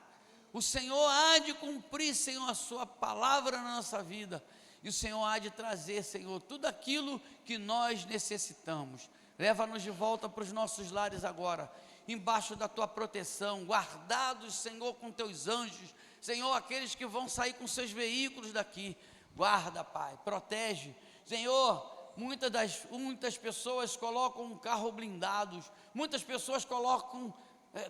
O Senhor há de cumprir, Senhor, a sua palavra na nossa vida, e o Senhor há de trazer, Senhor, tudo aquilo que nós necessitamos. Leva-nos de volta para os nossos lares agora, embaixo da tua proteção, guardados, Senhor, com teus anjos, Senhor, aqueles que vão sair com seus veículos daqui, guarda, Pai, protege, Senhor. Muitas pessoas colocam um carro blindados, muitas pessoas colocam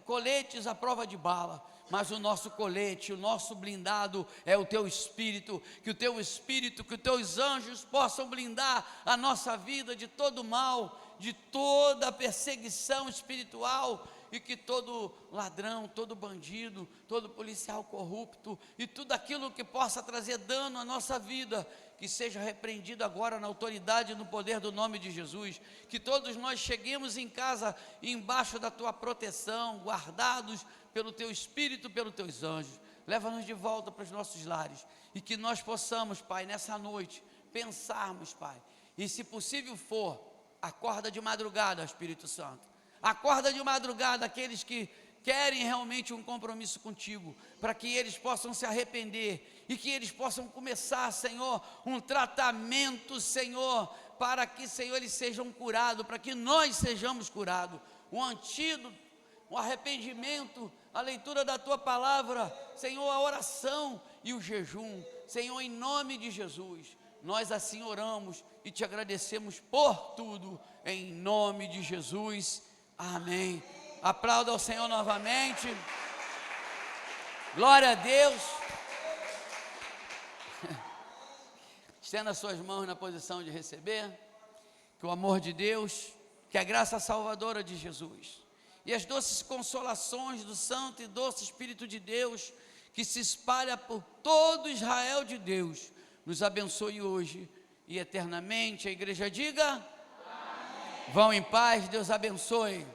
coletes à prova de bala, mas o nosso colete, o nosso blindado é o Teu Espírito, que o Teu Espírito, que os Teus anjos possam blindar a nossa vida de todo mal, de toda perseguição espiritual, e que todo ladrão, todo bandido, todo policial corrupto, e tudo aquilo que possa trazer dano à nossa vida, que seja repreendido agora na autoridade e no poder do nome de Jesus, que todos nós cheguemos em casa embaixo da Tua proteção, guardados pelo Teu Espírito, pelos Teus anjos. Leva-nos de volta para os nossos lares, e que nós possamos, Pai, nessa noite, pensarmos, Pai, e se possível for, acorda de madrugada, Espírito Santo, acorda de madrugada aqueles que querem realmente um compromisso contigo, para que eles possam se arrepender, e que eles possam começar, Senhor, um tratamento, Senhor, para que, Senhor, eles sejam curados, para que nós sejamos curados, um antídoto, o arrependimento, a leitura da Tua palavra, Senhor, a oração e o jejum, Senhor, em nome de Jesus, nós assim oramos e Te agradecemos por tudo, em nome de Jesus, amém. Aplauda ao Senhor novamente, glória a Deus. Estenda as suas mãos na posição de receber, que o amor de Deus, que a graça salvadora de Jesus, e as doces consolações do Santo e doce Espírito de Deus, que se espalha por todo Israel de Deus, nos abençoe hoje e eternamente. A igreja diga: amém. Vão em paz, Deus abençoe.